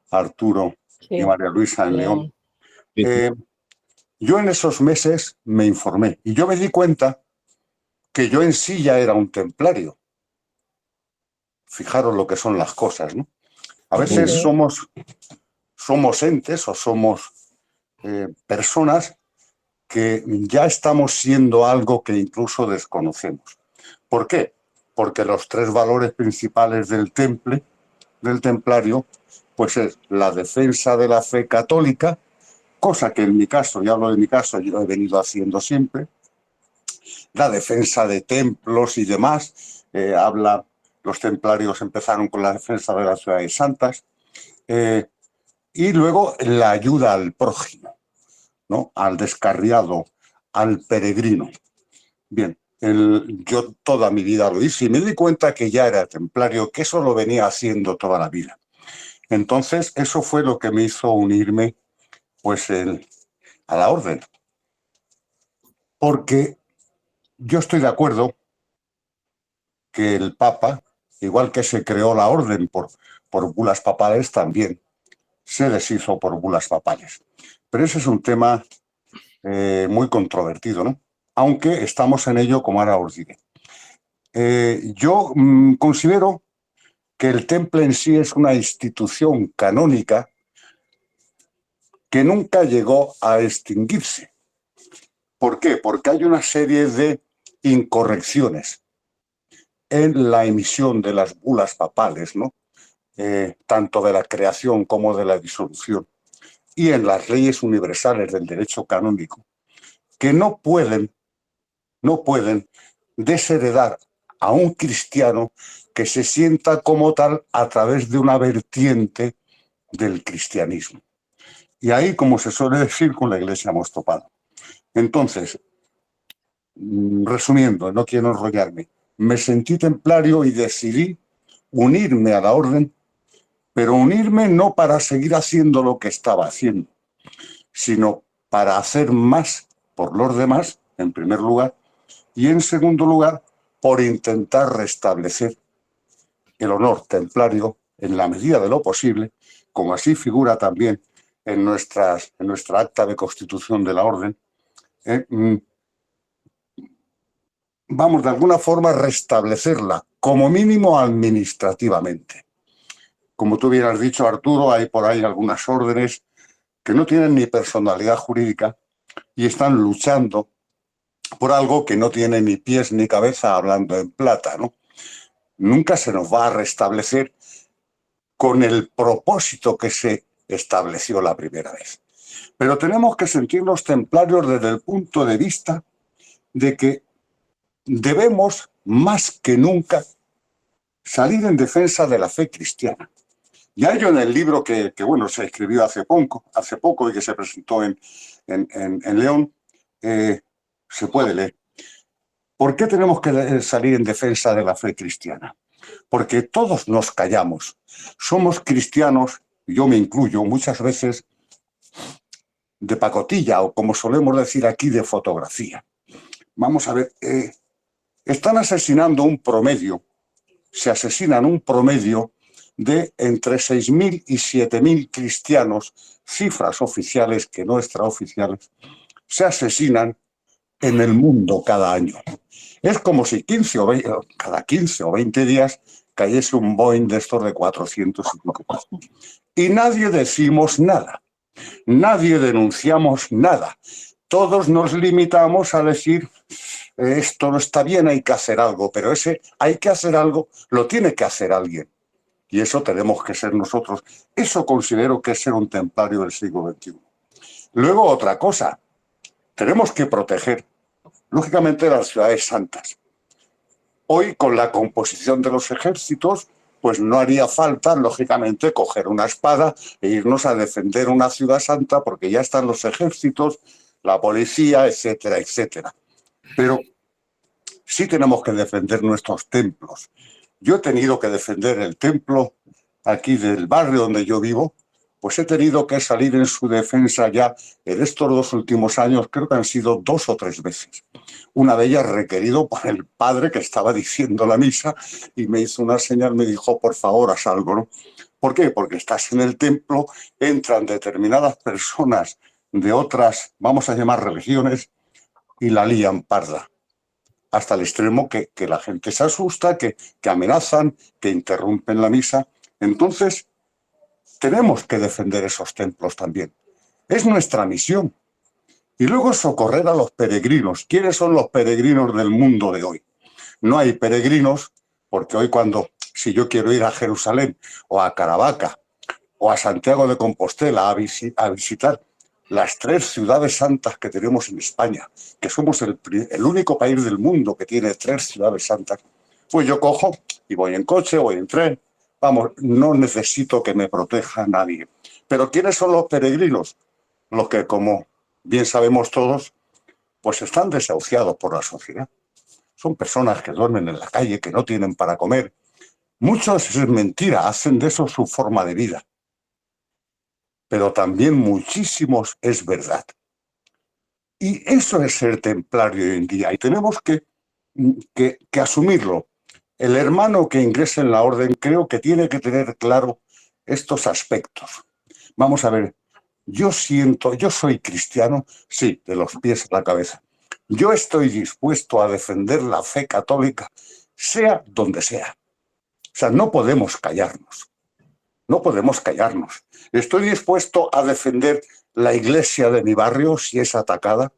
Speaker 5: Arturo y María Luisa en León. Yo en esos meses me informé y yo me di cuenta que yo en sí ya era un templario. Fijaros lo que son las cosas, ¿no? A veces somos entes o somos personas que ya estamos siendo algo que incluso desconocemos. ¿Por qué? Porque los 3 valores principales del templario, pues es la defensa de la fe católica, cosa que en mi caso, y hablo de mi caso, yo he venido haciendo siempre, la defensa de templos y demás, los templarios empezaron con la defensa de las ciudades santas, y luego la ayuda al prójimo, ¿no? Al descarriado, al peregrino. Bien, yo toda mi vida lo hice y me di cuenta que ya era templario, que eso lo venía haciendo toda la vida. Entonces, eso fue lo que me hizo unirme, pues, a la orden. Porque yo estoy de acuerdo que el Papa, igual que se creó la orden por bulas papales, también se deshizo por bulas papales. Pero ese es un tema muy controvertido, ¿no? Aunque estamos en ello, como ahora os diré. Yo considero que el temple en sí es una institución canónica que nunca llegó a extinguirse. ¿Por qué? Porque hay una serie de incorrecciones en la emisión de las bulas papales, ¿no? Tanto de la creación como de la disolución, y en las leyes universales del derecho canónico, que no pueden desheredar a un cristiano que se sienta como tal a través de una vertiente del cristianismo. Y ahí, como se suele decir, con la Iglesia hemos topado. Entonces, resumiendo, no quiero enrollarme, me sentí templario y decidí unirme a la orden, pero unirme no para seguir haciendo lo que estaba haciendo, sino para hacer más por los demás, en primer lugar, y en segundo lugar, por intentar restablecer el honor templario en la medida de lo posible, como así figura también en nuestra acta de constitución de la orden, vamos de alguna forma a restablecerla, como mínimo administrativamente. Como tú bien has dicho, Arturo, hay por ahí algunas órdenes que no tienen ni personalidad jurídica y están luchando por algo que no tiene ni pies ni cabeza, hablando en plata, ¿no? Nunca se nos va a restablecer con el propósito que se estableció la primera vez. Pero tenemos que sentirnos templarios desde el punto de vista de que debemos, más que nunca, salir en defensa de la fe cristiana. Ya yo en el libro que bueno, se escribió hace poco y que se presentó en León, se puede leer. ¿Por qué tenemos que salir en defensa de la fe cristiana? Porque todos nos callamos. Somos cristianos, yo me incluyo, muchas veces de pacotilla o, como solemos decir aquí, de fotografía. Vamos a ver, están asesinando un promedio, se asesinan un promedio de entre 6.000 y 7.000 cristianos, cifras oficiales que no extraoficiales, se asesinan en el mundo cada año. Es como si cada 15 o 20 días cayese un Boeing de estos de 400 y pico. Y nadie decimos nada, nadie denunciamos nada. Todos nos limitamos a decir, esto no está bien, hay que hacer algo, pero ese hay que hacer algo lo tiene que hacer alguien. Y eso tenemos que ser nosotros. Eso considero que es ser un templario del siglo XXI. Luego, otra cosa, tenemos que proteger, lógicamente, las ciudades santas. Hoy, con la composición de los ejércitos, pues no haría falta, lógicamente, coger una espada e irnos a defender una ciudad santa, porque ya están los ejércitos, la policía, etcétera, etcétera. Pero sí tenemos que defender nuestros templos. Yo he tenido que defender el templo aquí del barrio donde yo vivo, pues he tenido que salir en su defensa ya en estos 2 últimos años, creo que han sido 2 o 3 veces. Una de ellas requerido por el padre que estaba diciendo la misa y me hizo una señal, me dijo, por favor, haz algo, ¿no? ¿Por qué? Porque estás en el templo, entran determinadas personas de otras, vamos a llamar religiones, y la lían parda. Hasta el extremo que la gente se asusta, que amenazan, que interrumpen la misa. Entonces, tenemos que defender esos templos también. Es nuestra misión. Y luego socorrer a los peregrinos. ¿Quiénes son los peregrinos del mundo de hoy? No hay peregrinos, porque hoy si yo quiero ir a Jerusalén o a Caravaca o a Santiago de Compostela a visitar las 3 ciudades santas que tenemos en España, que somos el único país del mundo que tiene 3 ciudades santas, pues yo cojo y voy en coche, voy en tren, vamos, no necesito que me proteja nadie. Pero ¿quiénes son los peregrinos? Los que, como bien sabemos todos, pues están desahuciados por la sociedad. Son personas que duermen en la calle, que no tienen para comer. Muchos, es mentira, hacen de eso su forma de vida. Pero también muchísimos es verdad. Y eso es ser templario hoy en día, y tenemos que asumirlo. El hermano que ingrese en la orden creo que tiene que tener claro estos aspectos. Vamos a ver, yo soy cristiano, sí, de los pies a la cabeza. Yo estoy dispuesto a defender la fe católica, sea donde sea. O sea, no podemos callarnos. No podemos callarnos. Estoy dispuesto a defender la iglesia de mi barrio si es atacada,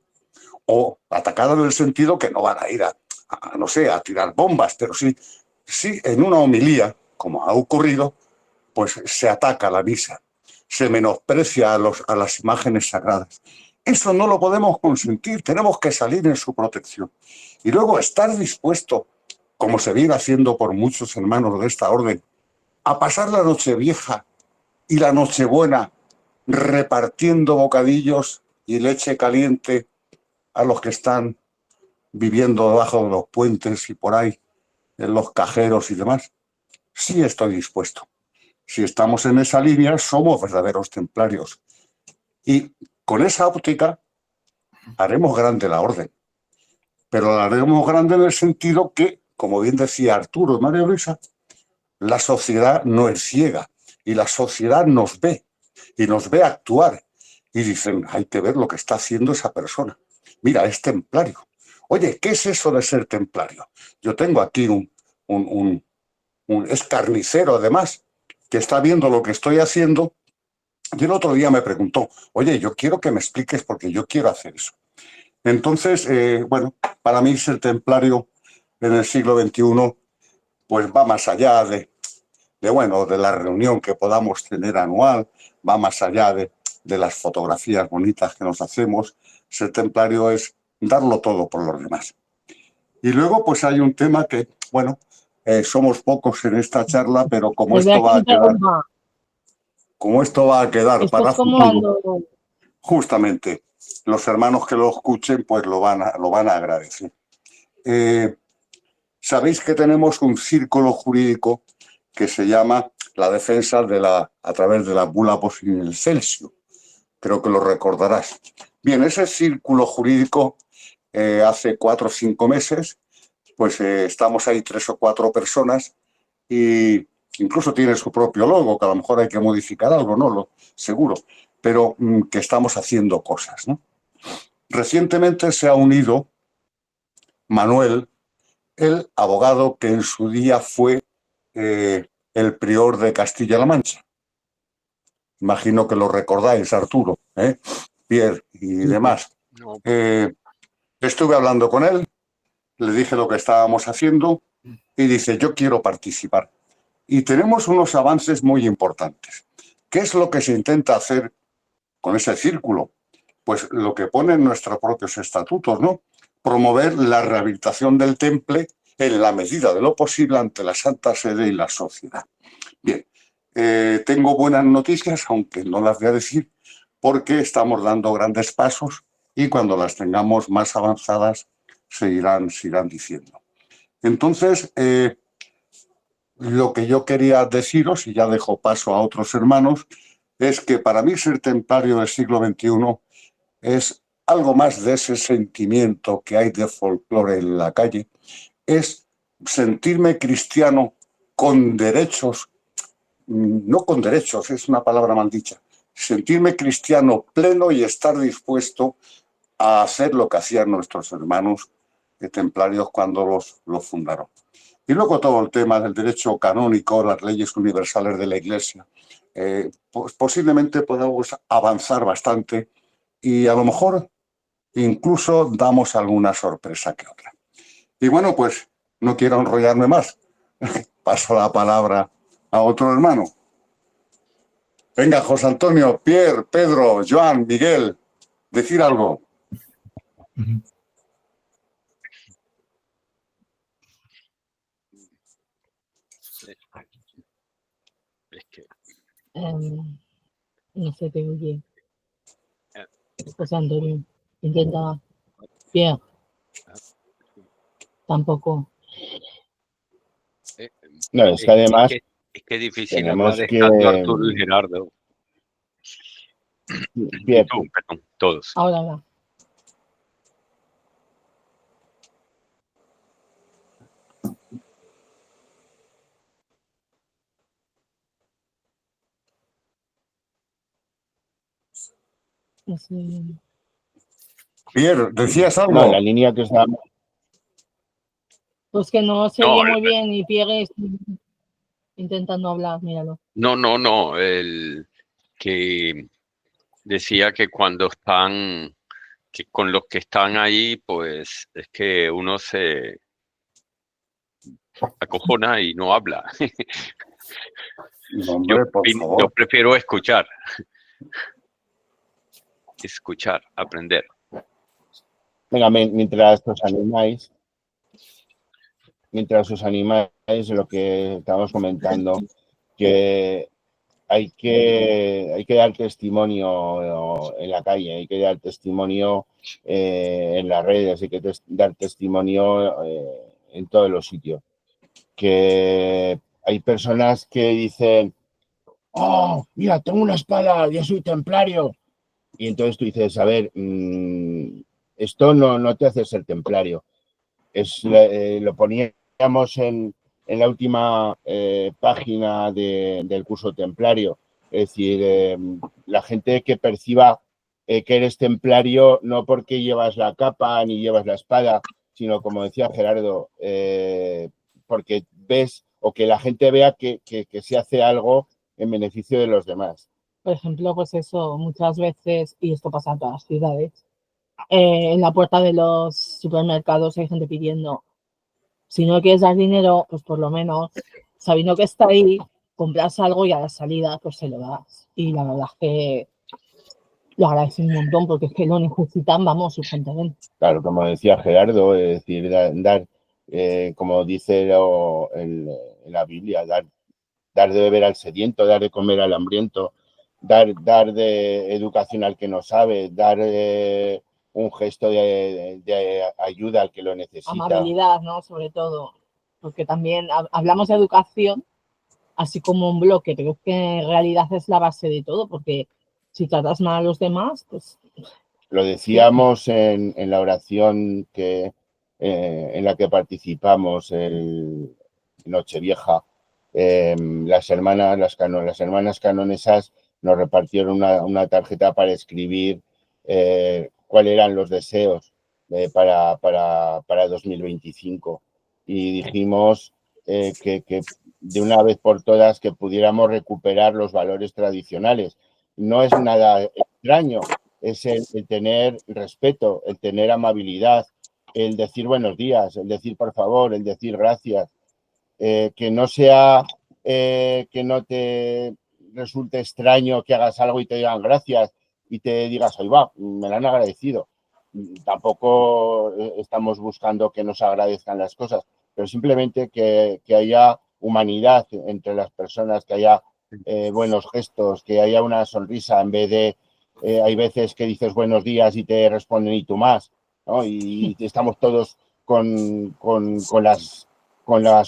Speaker 5: o atacada en el sentido que no van a ir no sé, a tirar bombas, pero sí en una homilía, como ha ocurrido, pues se ataca la misa, se menosprecia a las imágenes sagradas. Eso no lo podemos consentir, tenemos que salir en su protección. Y luego estar dispuesto, como se viene haciendo por muchos hermanos de esta orden, a pasar la Nochevieja y la Nochebuena repartiendo bocadillos y leche caliente a los que están viviendo debajo de los puentes y por ahí, en los cajeros y demás. Sí estoy dispuesto. Si estamos en esa línea, somos verdaderos templarios. Y con esa óptica haremos grande la orden. Pero la haremos grande en el sentido que, como bien decía Arturo y María Luisa, la sociedad no es ciega. y la sociedad nos ve y nos ve actuar y dicen, hay que ver lo que está haciendo esa persona. Mira, es templario. Oye, ¿qué es eso de ser templario? Yo tengo aquí es carnicero además, que está viendo lo que estoy haciendo y el otro día me preguntó, oye, yo quiero que me expliques porque yo quiero hacer eso. Entonces, bueno, para mí ser templario en el siglo XXI pues va más allá de la reunión que podamos tener anual, va más allá de las fotografías bonitas que nos hacemos. Ser templario es darlo todo por los demás. Y luego pues hay un tema que, bueno, somos pocos en esta charla, pero como esto va a quedar para futuro, justamente los hermanos que lo escuchen pues lo van a agradecer. Sabéis que tenemos un círculo jurídico que se llama la defensa a través de la bula in excelsis. Creo que lo recordarás. Bien, ese círculo jurídico hace 4 o 5 meses, pues estamos ahí 3 o 4 personas y incluso tiene su propio logo, que a lo mejor hay que modificar algo, ¿no? Seguro, pero que estamos haciendo cosas, ¿no? Recientemente se ha unido Manuel, el abogado que en su día fue el prior de Castilla-La Mancha. Imagino que lo recordáis, Arturo, Pierre y demás. Estuve hablando con él, le dije lo que estábamos haciendo y dice, yo quiero participar. Y tenemos unos avances muy importantes. ¿Qué es lo que se intenta hacer con ese círculo? Pues lo que ponen nuestros propios estatutos, ¿no? Promover la rehabilitación del temple en la medida de lo posible ante la Santa Sede y la sociedad. Bien, tengo buenas noticias, aunque no las voy a decir, porque estamos dando grandes pasos y cuando las tengamos más avanzadas se irán diciendo. Entonces, lo que yo quería deciros, y ya dejo paso a otros hermanos, es que para mí ser templario del siglo XXI es algo más de ese sentimiento que hay de folclore en la calle, es sentirme cristiano con derechos, no con derechos, es una palabra mal dicha, sentirme cristiano pleno y estar dispuesto a hacer lo que hacían nuestros hermanos templarios cuando los fundaron. Y luego todo el tema del derecho canónico, las leyes universales de la Iglesia, pues posiblemente podamos avanzar bastante y a lo mejor incluso damos alguna sorpresa que otra. Y bueno, pues no quiero enrollarme más. Paso la palabra a otro hermano. Venga, José Antonio, Pierre, Pedro, Joan, Miguel, decir algo.
Speaker 2: No se te oye. José Antonio, intenta. Pierre, tampoco.
Speaker 3: No, es que además
Speaker 6: es que es difícil
Speaker 3: tenemos
Speaker 6: hablar
Speaker 3: que...
Speaker 6: estando Arturo y Gerardo.
Speaker 3: Pierre,
Speaker 6: Perdón, todos.
Speaker 2: Ahora. No sé.
Speaker 5: Pierre, ¿decías algo?
Speaker 3: no, la línea que estábamos...
Speaker 2: Pues que no se oye muy bien y Pierre intentando hablar, míralo.
Speaker 6: No, el que decía que cuando están, que con los que están ahí, pues es que uno se acojona y no habla.
Speaker 5: Hombre, por favor.
Speaker 6: Yo prefiero escuchar, aprender.
Speaker 3: Venga, mientras os animáis, lo que estábamos comentando, que hay que dar testimonio en la calle, hay que dar testimonio en las redes, hay que dar testimonio en todos los sitios. Que hay personas que dicen, oh, mira, tengo una espada, yo soy templario. Y entonces tú dices, a ver, esto no te hace ser templario. Lo poníamos en en la última página del curso templario. Es decir, la gente que perciba que eres templario no porque llevas la capa ni llevas la espada, sino, como decía Gerardo, porque ves o que la gente vea que se hace algo en beneficio de los demás.
Speaker 2: Por ejemplo, pues eso, muchas veces, y esto pasa en todas las ciudades, en la puerta de los supermercados hay gente pidiendo, si no quieres dar dinero, pues por lo menos, sabiendo que está ahí, compras algo y a la salida pues se lo das. Y la verdad es que lo agradezco un montón porque es que lo necesitan, vamos, urgentemente.
Speaker 3: Claro, como decía Gerardo, es decir, dar, como dice en la Biblia, dar de beber al sediento, dar de comer al hambriento, dar de educación al que no sabe, dar un gesto de ayuda al que lo necesita.
Speaker 2: Amabilidad, ¿no? Sobre todo, porque también hablamos de educación así como un bloque, pero es que en realidad es la base de todo, porque si tratas mal a los demás, pues...
Speaker 3: Lo decíamos en la oración en la que participamos el Nochevieja. Las hermanas canonesas nos repartieron una tarjeta para escribir cuáles eran los deseos para 2025. Y dijimos que de una vez por todas que pudiéramos recuperar los valores tradicionales. No es nada extraño, es el tener respeto, el tener amabilidad, el decir buenos días, el decir por favor, el decir gracias, que no sea, que no te resulte extraño que hagas algo y te digan gracias y te digas, oye, va, me lo han agradecido. Tampoco estamos buscando que nos agradezcan las cosas, pero simplemente que haya humanidad entre las personas, que haya buenos gestos, que haya una sonrisa en vez de hay veces que dices buenos días y te responden y tú más, ¿no? Y estamos todos con las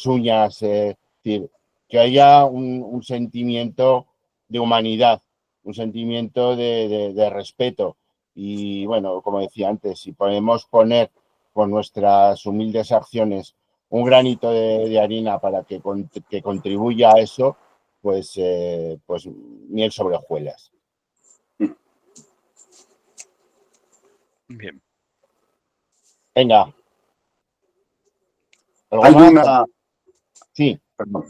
Speaker 3: uñas, es decir, que haya un sentimiento de humanidad, un sentimiento de respeto. Y bueno, como decía antes, si podemos poner con nuestras humildes acciones un granito de harina para que contribuya a eso, pues miel sobre hojuelas.
Speaker 6: Bien.
Speaker 3: Venga.
Speaker 5: Hay una...
Speaker 3: Sí.
Speaker 5: Perdón.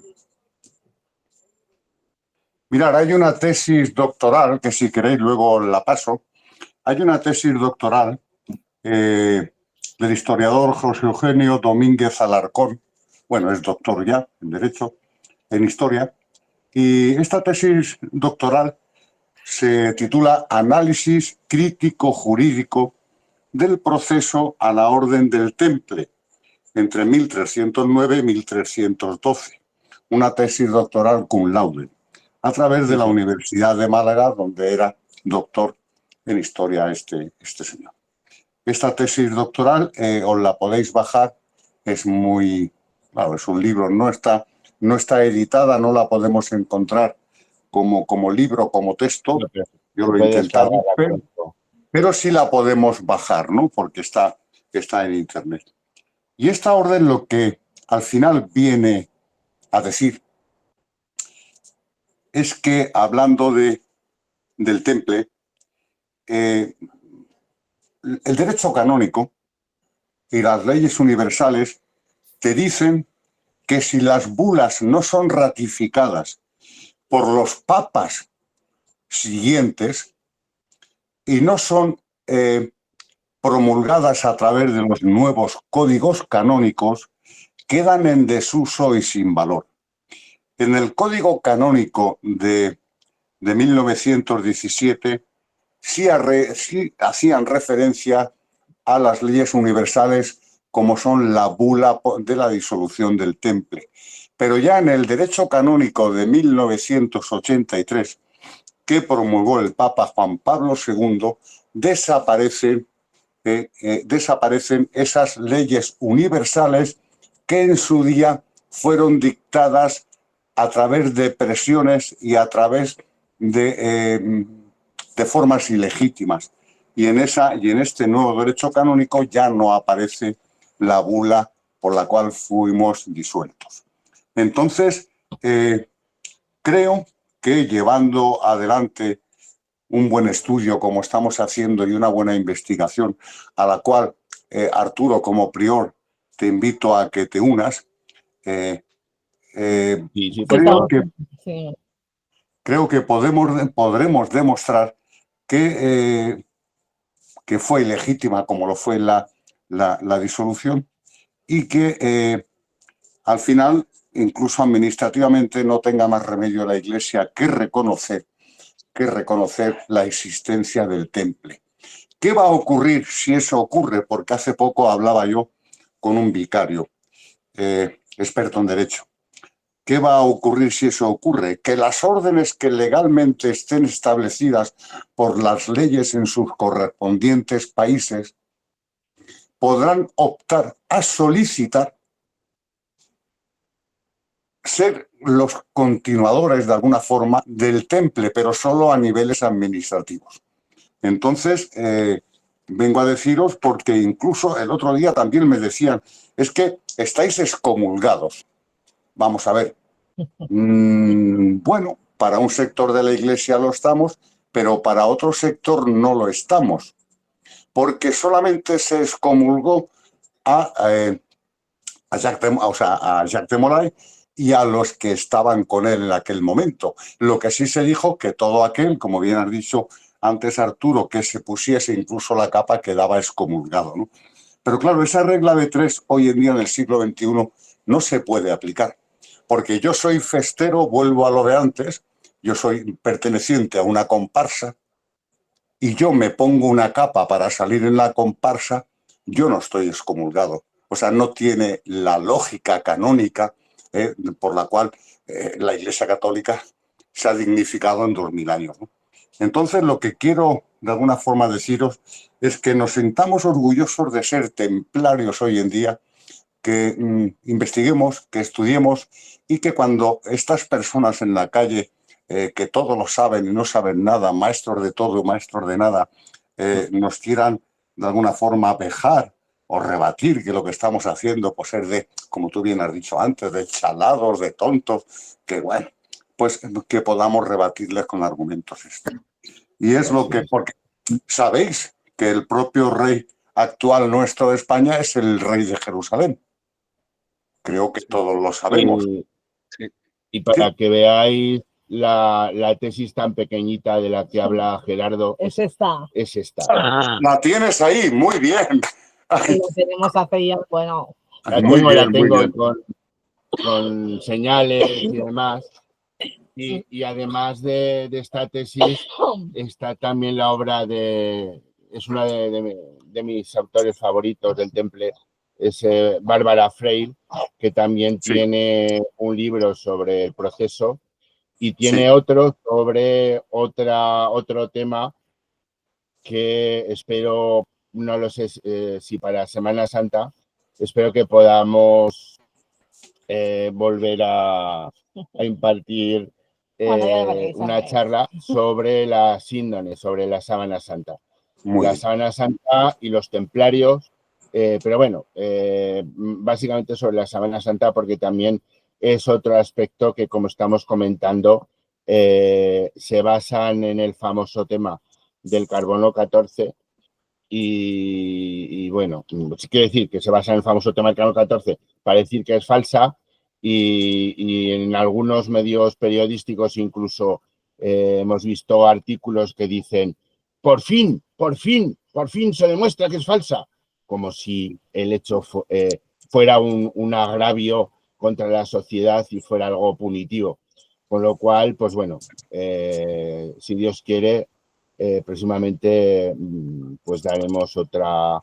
Speaker 5: Mirad, hay una tesis doctoral, que si queréis luego la paso. Hay una tesis doctoral del historiador José Eugenio Domínguez Alarcón. Bueno, es doctor ya en Derecho, en Historia. Y esta tesis doctoral se titula Análisis crítico jurídico del proceso a la Orden del Temple entre 1309 y 1312. Una tesis doctoral cum laude, a través de la Universidad de Málaga, donde era doctor en Historia este señor. Esta tesis doctoral os la podéis bajar, es muy... Claro, es un libro, no está editada, no la podemos encontrar como libro, como texto. Yo lo he intentado, pero sí la podemos bajar, ¿no? Porque está en Internet. Y esta orden lo que al final viene a decir es que, hablando del temple, el derecho canónico y las leyes universales te dicen que si las bulas no son ratificadas por los papas siguientes y no son promulgadas a través de los nuevos códigos canónicos, quedan en desuso y sin valor. En el Código Canónico de 1917 sí hacían referencia a las leyes universales como son la bula de la disolución del temple. Pero ya en el derecho canónico de 1983, que promulgó el Papa Juan Pablo II, desaparecen esas leyes universales que en su día fueron dictadas a través de presiones y a través de formas ilegítimas. Y en este nuevo derecho canónico ya no aparece la bula por la cual fuimos disueltos. Entonces, creo que llevando adelante un buen estudio como estamos haciendo y una buena investigación a la cual, Arturo, como prior, te invito a que te unas.
Speaker 3: Sí,
Speaker 5: Creo que podremos demostrar que fue ilegítima como lo fue la disolución y que al final, incluso administrativamente, no tenga más remedio la Iglesia que reconocer la existencia del temple. ¿Qué va a ocurrir si eso ocurre? Porque hace poco hablaba yo con un vicario experto en derecho. ¿Qué va a ocurrir si eso ocurre? Que las órdenes que legalmente estén establecidas por las leyes en sus correspondientes países podrán optar a solicitar ser los continuadores de alguna forma del temple, pero solo a niveles administrativos. Entonces, vengo a deciros porque incluso el otro día también me decían, es que estáis excomulgados. Vamos a ver. Bueno, para un sector de la Iglesia lo estamos, pero para otro sector no lo estamos, porque solamente se excomulgó a Jacques de Molay y a los que estaban con él en aquel momento. Lo que sí se dijo que todo aquel, como bien has dicho antes, Arturo, que se pusiese incluso la capa quedaba excomulgado, ¿no? Pero claro, esa regla de 3 hoy en día en el siglo XXI no se puede aplicar, porque yo soy festero, vuelvo a lo de antes, yo soy perteneciente a una comparsa y yo me pongo una capa para salir en la comparsa, yo no estoy excomulgado. O sea, no tiene la lógica canónica por la cual la Iglesia Católica se ha dignificado en 2000 años, ¿no? Entonces, lo que quiero de alguna forma deciros es que nos sintamos orgullosos de ser templarios hoy en día, que investiguemos, que estudiemos y que cuando estas personas en la calle, que todo lo saben y no saben nada, maestros de todo, maestros de nada, nos quieran de alguna forma apejar o rebatir que lo que estamos haciendo pues es de, como tú bien has dicho antes, de chalados, de tontos, que bueno, pues que podamos rebatirles con argumentos esto. Y es lo que, porque sabéis que el propio rey actual nuestro de España es el rey de Jerusalén. Creo que todos lo sabemos.
Speaker 3: Y para que veáis la tesis tan pequeñita de la que habla Gerardo,
Speaker 2: es esta.
Speaker 3: Es esta.
Speaker 5: La tienes ahí, muy bien.
Speaker 2: La tenemos hace ya, bueno.
Speaker 3: La tengo con señales y demás. Y además de esta tesis, está también la obra es una de mis autores favoritos del temple, es Bárbara Freire, que también tiene un libro sobre el proceso y tiene otro sobre otro tema que espero, no lo sé si para Semana Santa, espero que podamos volver a impartir una charla sobre la síndone, sobre la Sábana Santa. La Sábana Santa y los templarios, pero bueno, básicamente sobre la Sábana Santa porque también es otro aspecto que, como estamos comentando, se basan en el famoso tema del carbono 14 y bueno, quiero decir que se basa en el famoso tema del carbono 14 para decir que es falsa y en algunos medios periodísticos incluso hemos visto artículos que dicen por fin se demuestra que es falsa, como si el hecho fuera un agravio contra la sociedad y fuera algo punitivo. Con lo cual, pues bueno, si Dios quiere, próximamente pues daremos otra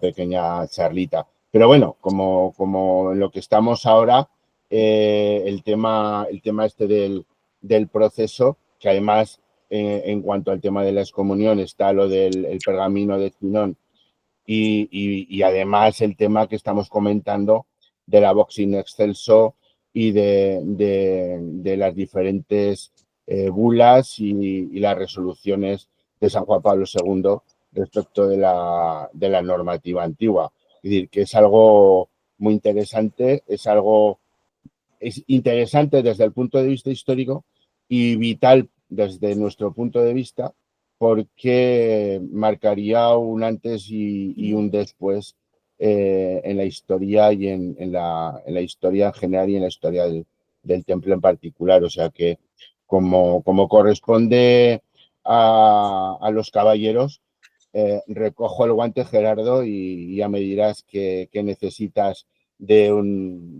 Speaker 3: pequeña charlita. Pero bueno, como en lo que estamos ahora, el tema este del proceso, que además en cuanto al tema de la excomunión está lo del pergamino de Zinón y además el tema que estamos comentando de la Vox in excelso y de las diferentes bulas y las resoluciones de San Juan Pablo II respecto de la normativa antigua. Es decir, que es algo muy interesante, es algo es interesante desde el punto de vista histórico y vital desde nuestro punto de vista, porque marcaría un antes y un después en la historia y en la historia en general y en la historia del templo en particular. O sea que como corresponde a los caballeros, recojo el guante, Gerardo, y ya me dirás qué necesitas de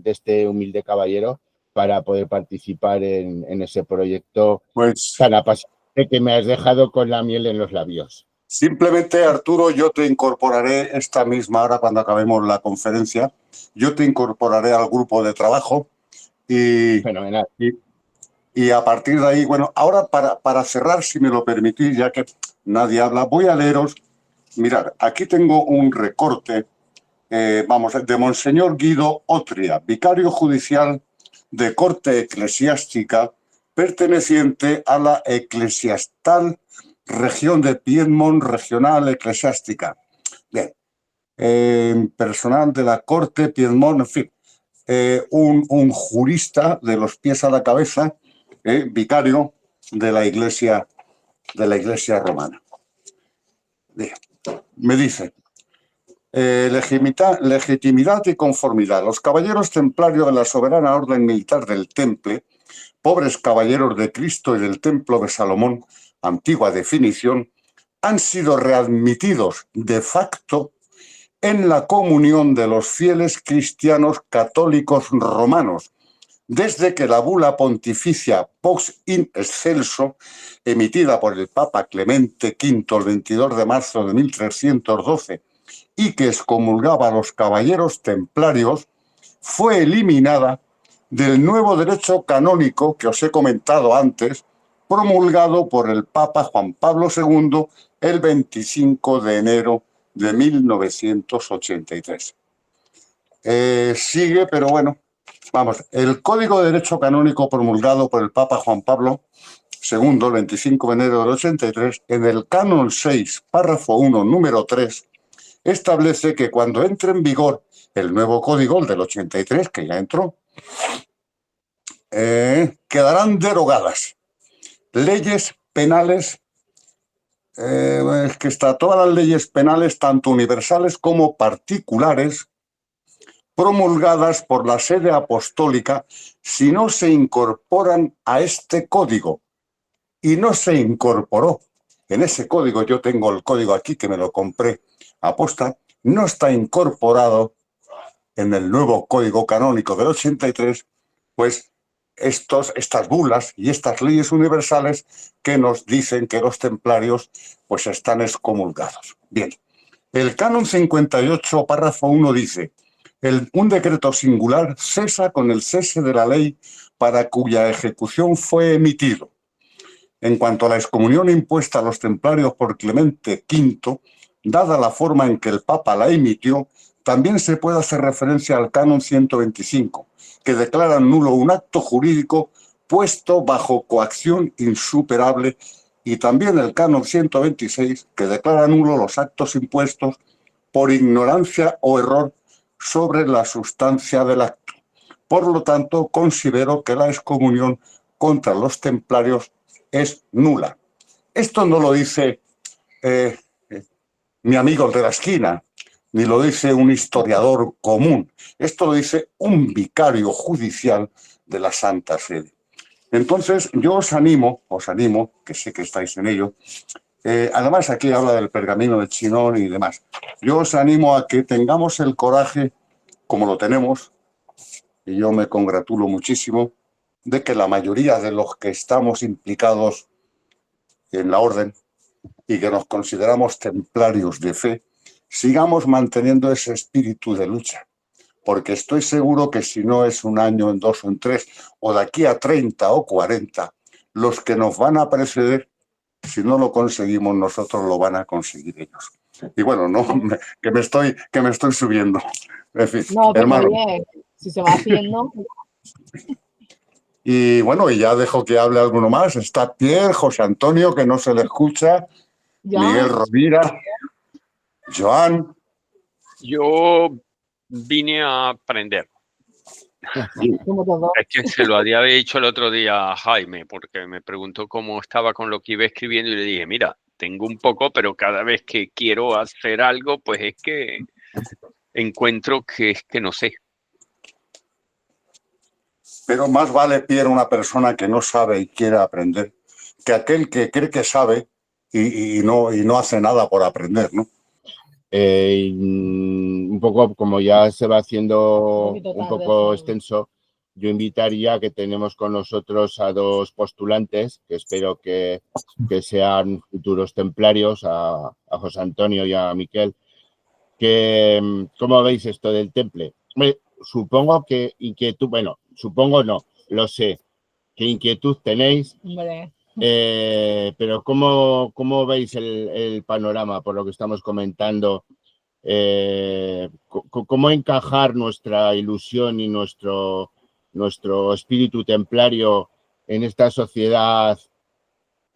Speaker 3: este humilde caballero para poder participar en ese proyecto
Speaker 5: Pues
Speaker 3: tan apasionante que me has dejado con la miel en los labios.
Speaker 5: simplemente, Arturo, yo te incorporaré esta misma hora cuando acabemos la conferencia. Yo te incorporaré al grupo de trabajo y,
Speaker 3: Fenomenal.
Speaker 5: y a partir de ahí, bueno, ahora para cerrar, si me lo permitís, ya que nadie habla, voy a leeros. Mirad, aquí tengo un recorte, de Monseñor Guido Otria, vicario judicial de corte eclesiástica perteneciente a la eclesiastal región de Piedmont regional eclesiástica. Bien, personal de la corte Piedmont, en fin, un jurista de los pies a la cabeza, vicario de la iglesia romana. Bien, me dice: legitimidad y conformidad. Los caballeros templarios de la soberana orden militar del Temple, pobres caballeros de Cristo y del Templo de Salomón, antigua definición, han sido readmitidos de facto en la comunión de los fieles cristianos católicos romanos, desde que la bula pontificia Vox in Excelso, emitida por el Papa Clemente V el 22 de marzo de 1312, y que excomulgaba a los caballeros templarios, fue eliminada del nuevo derecho canónico que os he comentado antes, promulgado por el Papa Juan Pablo II el 25 de enero de 1983. Sigue, pero bueno, vamos, el Código de Derecho Canónico promulgado por el Papa Juan Pablo II el 25 de enero del 83, en el Canon 6, párrafo 1, número 3, establece que cuando entre en vigor el nuevo código, el del 83, que ya entró, quedarán derogadas leyes penales, es que está todas las leyes penales, tanto universales como particulares, promulgadas por la sede apostólica, si no se incorporan a este código. Y no se incorporó. En ese código, yo tengo el código aquí que me lo compré aposta, no está incorporado en el nuevo código canónico del 83, pues estas bulas y estas leyes universales que nos dicen que los templarios pues están excomulgados. Bien, el Canon 58, párrafo 1 dice: un decreto singular cesa con el cese de la ley para cuya ejecución fue emitido. En cuanto a la excomunión impuesta a los templarios por Clemente V, dada la forma en que el Papa la emitió, también se puede hacer referencia al Canon 125, que declara nulo un acto jurídico puesto bajo coacción insuperable, y también el Canon 126, que declara nulo los actos impuestos por ignorancia o error sobre la sustancia del acto. Por lo tanto, considero que la excomunión contra los templarios es nula. Esto no lo dice mi amigo de la esquina, ni lo dice un historiador común. Esto lo dice un vicario judicial de la Santa Sede. Entonces, yo os animo, que sé que estáis en ello, además aquí habla del pergamino de Chinon y demás, yo os animo a que tengamos el coraje, como lo tenemos, y yo me congratulo muchísimo, de que la mayoría de los que estamos implicados en la orden y que nos consideramos templarios de fe, sigamos manteniendo ese espíritu de lucha, porque estoy seguro que si no es un año, en 2 o en 3, o de aquí a 30 o 40, los que nos van a preceder, si no lo conseguimos nosotros, lo van a conseguir ellos. Y bueno, no, que me estoy subiendo. En fin,
Speaker 2: no, pero
Speaker 5: hermano.
Speaker 2: Bien, si se va haciendo.
Speaker 5: Y bueno, y ya dejo que hable alguno más. Está Pierre, José Antonio, que no se le escucha,
Speaker 2: Ya.
Speaker 5: Miguel Rovira, Joan.
Speaker 6: Yo vine a aprender.
Speaker 3: Sí,
Speaker 2: como todo.
Speaker 6: Es que se lo había dicho el otro día a Jaime, porque me preguntó cómo estaba con lo que iba escribiendo y le dije, mira, tengo un poco, pero cada vez que quiero hacer algo, pues es que encuentro que es que no sé.
Speaker 5: Pero más vale, Pierre, una persona que no sabe y quiere aprender, que aquel que cree que sabe y no hace nada por aprender, ¿no?
Speaker 3: Un poco como ya se va haciendo
Speaker 2: poquito
Speaker 3: un
Speaker 2: tarde,
Speaker 3: poco
Speaker 2: sí.
Speaker 3: extenso, yo invitaría que tenemos con nosotros a dos postulantes que espero que sean futuros templarios, a José Antonio y a Miquel, que ¿cómo veis esto del temple? Hombre, supongo que inquietud, bueno, supongo no, lo sé, qué inquietud tenéis,
Speaker 2: Hombre,
Speaker 3: pero ¿cómo veis el panorama por lo que estamos comentando? ¿Cómo encajar nuestra ilusión y nuestro espíritu templario en esta sociedad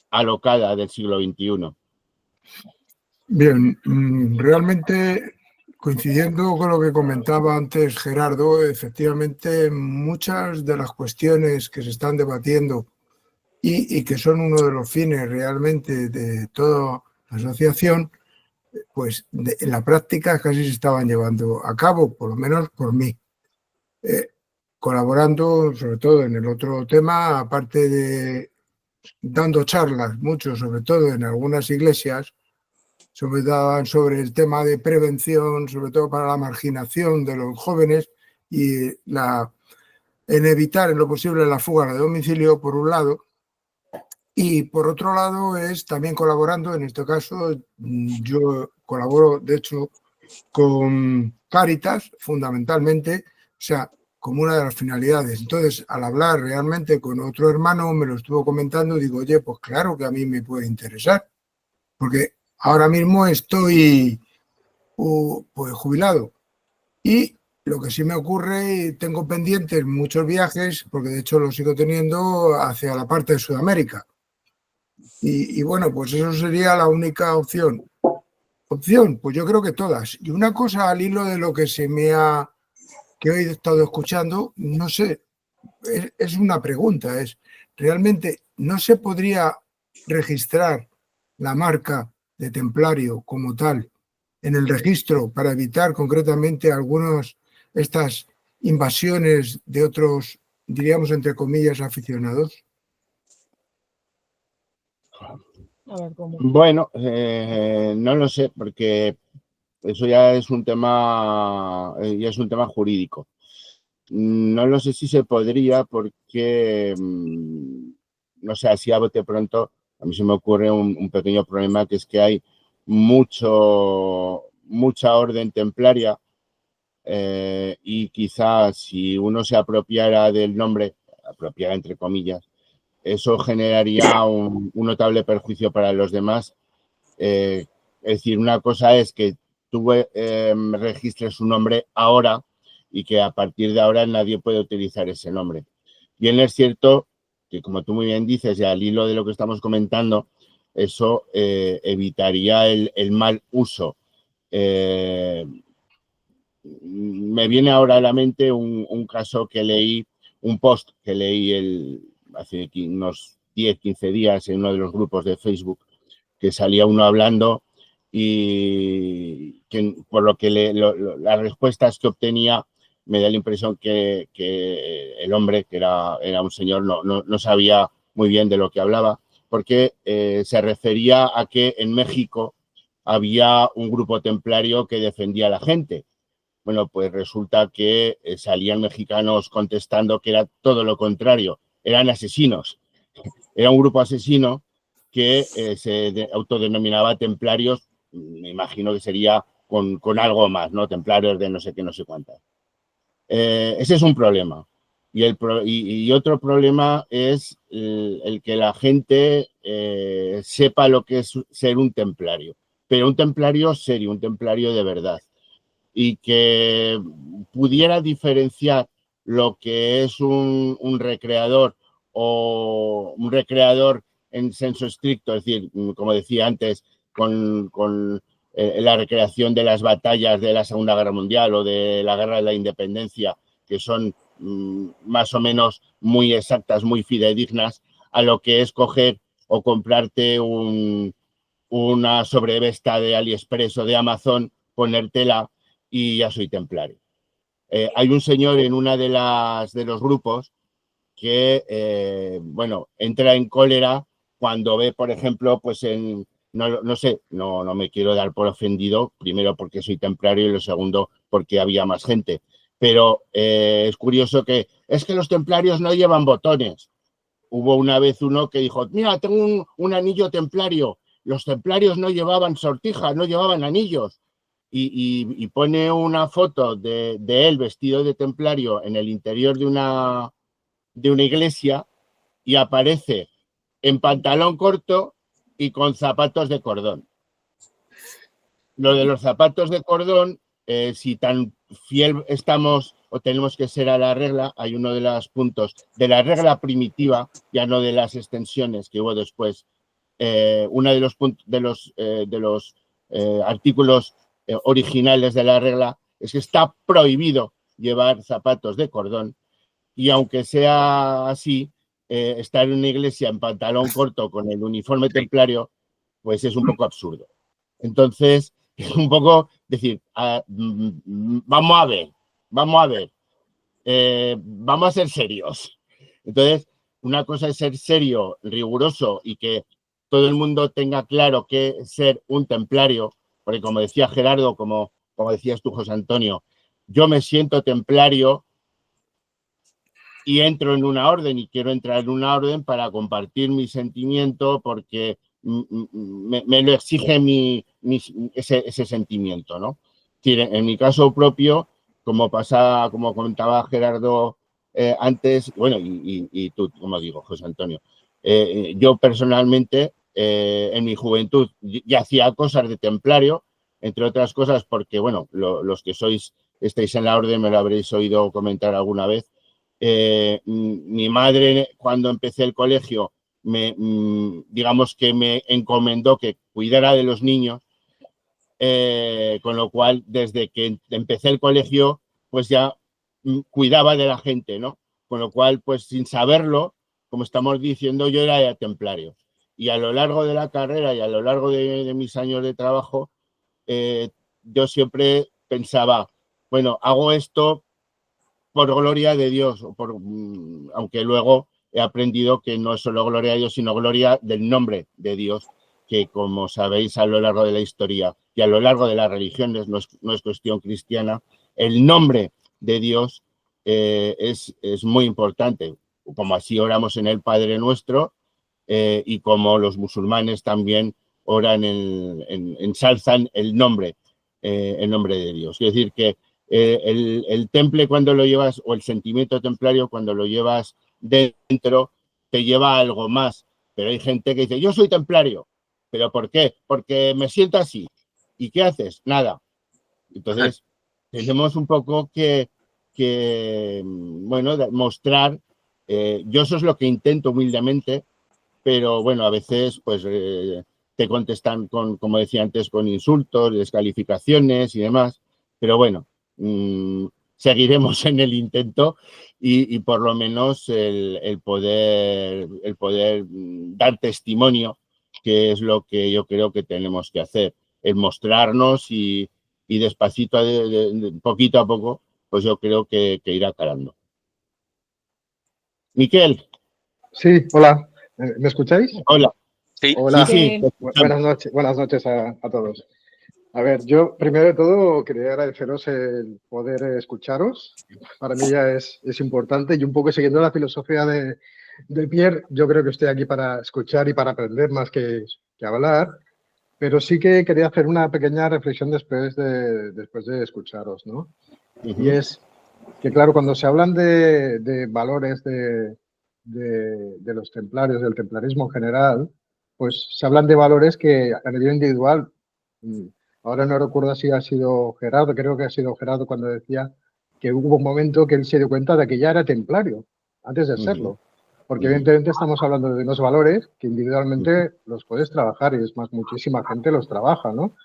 Speaker 3: alocada del siglo XXI?
Speaker 7: Bien, realmente coincidiendo con lo que comentaba antes Gerardo, efectivamente muchas de las cuestiones que se están debatiendo y que son uno de los fines realmente de toda la asociación, pues en la práctica casi se estaban llevando a cabo, por lo menos por mí, colaborando sobre todo en el otro tema, aparte de dando charlas, mucho sobre todo en algunas iglesias, sobre el tema de prevención, sobre todo para la marginación de los jóvenes y en evitar en lo posible la fuga de domicilio, por un lado, y por otro lado es también colaborando, en este caso yo colaboro de hecho con Cáritas fundamentalmente, o sea, como una de las finalidades. Entonces, al hablar realmente con otro hermano, me lo estuvo comentando, digo, oye, pues claro que a mí me puede interesar, porque ahora mismo estoy pues jubilado y lo que sí me ocurre, tengo pendientes muchos viajes, porque de hecho los sigo teniendo hacia la parte de Sudamérica. Y bueno, pues eso sería la única opción. Opción, pues yo creo que todas. Y una cosa al hilo de lo que que hoy he estado escuchando, no sé, es una pregunta, es realmente no se podría registrar la marca de Templario como tal en el registro para evitar concretamente algunas estas invasiones de otros, diríamos entre comillas, aficionados.
Speaker 2: a ver cómo.
Speaker 3: Bueno, no lo sé, porque eso ya es un tema jurídico. No lo sé si se podría, porque no sé, así a bote pronto, a mí se me ocurre un pequeño problema, que es que hay mucha orden templaria, y quizás si uno se apropiara del nombre, apropiara entre comillas, eso generaría un notable perjuicio para los demás. Es decir, una cosa es que tú registres un nombre ahora y que a partir de ahora nadie puede utilizar ese nombre. Bien, es cierto que, como tú muy bien dices, y al hilo de lo que estamos comentando, eso evitaría el mal uso. Me viene ahora a la mente un caso que leí, un post que leí hace unos 10, 15 días en uno de los grupos de Facebook, que salía uno hablando y que, por lo que las respuestas que obtenía, me da la impresión que el hombre, que era un señor, no sabía muy bien de lo que hablaba, porque se refería a que en México había un grupo templario que defendía a la gente. Bueno, pues resulta que salían mexicanos contestando que era todo lo contrario, eran asesinos. Era un grupo asesino que se autodenominaba templarios, me imagino que sería con algo más, ¿no? Templarios de no sé qué, no sé cuántas. Ese es un problema. Y otro problema es el que la gente sepa lo que es ser un templario, pero un templario serio, un templario de verdad, y que pudiera diferenciar lo que es un recreador, o un recreador en senso estricto, es decir, como decía antes, con la recreación de las batallas de la Segunda Guerra Mundial o de la Guerra de la Independencia, que son más o menos muy exactas, muy fidedignas a lo que es coger o comprarte una sobrevesta de AliExpress o de Amazon, ponértela y ya soy templario. Hay un señor en una de los grupos que, bueno, entra en cólera cuando ve, por ejemplo, pues no sé, no me quiero dar por ofendido, primero porque soy templario y lo segundo porque había más gente. Pero es curioso que es que los templarios no llevan botones. Hubo una vez uno que dijo, mira, tengo un anillo templario. Los templarios no llevaban sortijas, no llevaban anillos. Y pone una foto de él vestido de templario en el interior de una iglesia y aparece en pantalón corto y con zapatos de cordón. Lo de los zapatos de cordón, si tan fiel estamos o tenemos que ser a la regla, hay uno de los puntos de la regla primitiva, ya no de las extensiones que hubo después. Uno de los puntos de los artículos originales de la regla es que está prohibido llevar zapatos de cordón, y aunque sea así, estar en una iglesia en pantalón corto con el uniforme templario, pues es un poco absurdo. Entonces, es un poco decir, vamos a ver, vamos a ser serios. Entonces, una cosa es ser serio, riguroso y que todo el mundo tenga claro qué es ser un templario, porque como decía Gerardo, como decías tú, José Antonio, yo me siento templario y entro en una orden y quiero entrar en una orden para compartir mi sentimiento porque me lo exige ese sentimiento, ¿no? En mi caso propio, como comentaba Gerardo antes, bueno, y tú, como digo, José Antonio, yo personalmente en mi juventud ya hacía cosas de templario, entre otras cosas porque, bueno, los que estáis en la orden me lo habréis oído comentar alguna vez. Mi madre, cuando empecé el colegio, digamos que me encomendó que cuidara de los niños, con lo cual, desde que empecé el colegio, pues ya cuidaba de la gente, ¿no? Con lo cual, pues sin saberlo, como estamos diciendo, yo era ya templario. Y a lo largo de la carrera y a lo largo de mis años de trabajo, yo siempre pensaba, bueno, hago esto por gloria de Dios, aunque luego he aprendido que no es solo gloria de Dios, sino gloria del nombre de Dios, que como sabéis a lo largo de la historia y a lo largo de las religiones, no es cuestión cristiana, el nombre de Dios es muy importante, como así oramos en el Padre Nuestro y como los musulmanes también oran, ensalzan el nombre de Dios. Es decir, que el temple cuando lo llevas, o el sentimiento templario cuando lo llevas dentro, te lleva a algo más. Pero hay gente que dice, yo soy templario. ¿Pero por qué? Porque me siento así. ¿Y qué haces? Nada. Entonces, tenemos un poco que bueno, mostrar, yo eso es lo que intento humildemente, pero bueno, a veces pues te contestan como decía antes, con insultos, descalificaciones y demás, pero bueno, seguiremos en el intento y por lo menos el poder dar testimonio, que es lo que yo creo que tenemos que hacer, el mostrarnos y despacito, poquito a poco, pues yo creo que irá calando. Miquel.
Speaker 8: Sí, hola. ¿Me escucháis?
Speaker 3: Hola.
Speaker 6: Sí,
Speaker 8: hola.
Speaker 3: Sí.
Speaker 8: Buenas noches a todos. A ver, yo primero de todo quería agradeceros el poder escucharos. Para mí ya es importante y un poco siguiendo la filosofía de Pierre, yo creo que estoy aquí para escuchar y para aprender más que hablar, pero sí que quería hacer una pequeña reflexión después de escucharos, ¿no? Y es que, claro, cuando se hablan de valores de los templarios, del templarismo en general, pues se hablan de valores que a nivel individual, ahora no recuerdo si ha sido Gerardo, creo que ha sido Gerardo cuando decía que hubo un momento que él se dio cuenta de que ya era templario, antes de serlo. Porque evidentemente estamos hablando de unos valores que individualmente los puedes trabajar y es más, muchísima gente los trabaja, ¿no?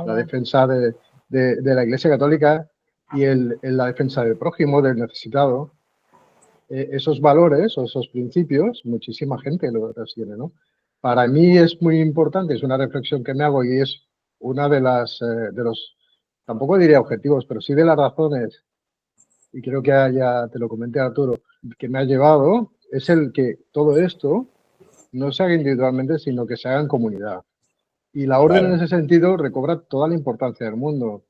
Speaker 8: La defensa de la Iglesia Católica y la defensa del prójimo, del necesitado. esos valores o esos principios, muchísima gente los tiene, ¿no? Para mí es muy importante, es una reflexión que me hago y es una de los, tampoco diría objetivos, pero sí de las razones, y creo que ya te lo comenté, Arturo, que me ha llevado, es el que todo esto no se haga individualmente, sino que se haga en comunidad. Y la orden en ese sentido recobra toda la importancia del mundo.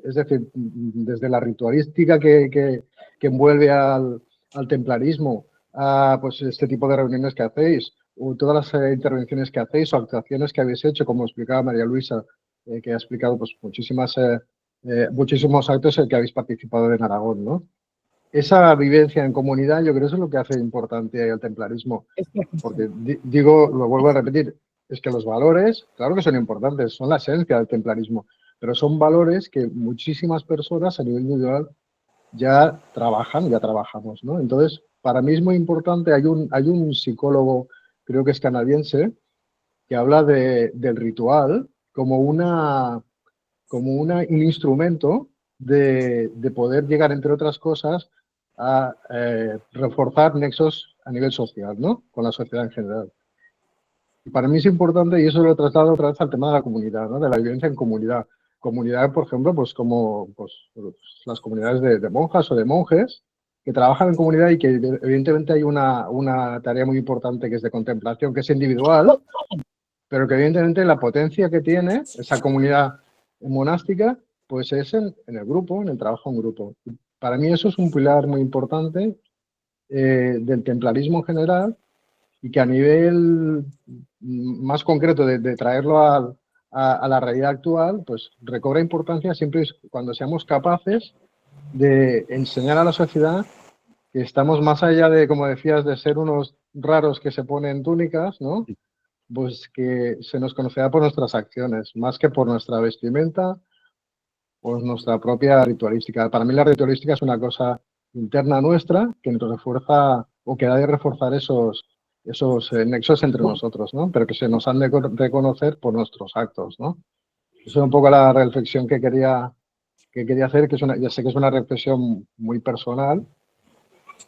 Speaker 8: Es decir, desde la ritualística que envuelve al templarismo, a pues, este tipo de reuniones que hacéis, o todas las intervenciones que hacéis o actuaciones que habéis hecho, como explicaba María Luisa, que ha explicado pues, muchísimos actos en que habéis participado en Aragón, ¿no? Esa vivencia en comunidad, yo creo que eso es lo que hace importante el templarismo. Porque digo, lo vuelvo a repetir, es que los valores, claro que son importantes, son la esencia del templarismo, pero son valores que muchísimas personas a nivel individual ya trabajamos, ¿no? Entonces, para mí es muy importante, hay un psicólogo, creo que es canadiense, que habla del ritual como un instrumento de poder llegar, entre otras cosas, a reforzar nexos a nivel social, ¿no? Con la sociedad en general. Y para mí es importante, y eso lo he trasladado otra vez al tema de la comunidad, ¿no? De la vivencia en comunidad. Comunidad, por ejemplo, pues como las comunidades de monjas o de monjes que trabajan en comunidad y que evidentemente hay una tarea muy importante que es de contemplación, que es individual, pero que evidentemente la potencia que tiene esa comunidad monástica, pues es en el grupo, en el trabajo en grupo. Para mí eso es un pilar muy importante del templarismo en general y que a nivel más concreto de traerlo a la realidad actual, pues recobra importancia siempre cuando seamos capaces de enseñar a la sociedad que estamos más allá de, como decías, de ser unos raros que se ponen túnicas, ¿no? Pues que se nos conocerá por nuestras acciones, más que por nuestra vestimenta, por nuestra propia ritualística. Para mí la ritualística es una cosa interna nuestra que nos refuerza o que ha de reforzar esos nexos entre nosotros, ¿no? Pero que se nos han de reconocer por nuestros actos, ¿no? Esa es un poco la reflexión que quería hacer, ya sé que es una reflexión muy personal,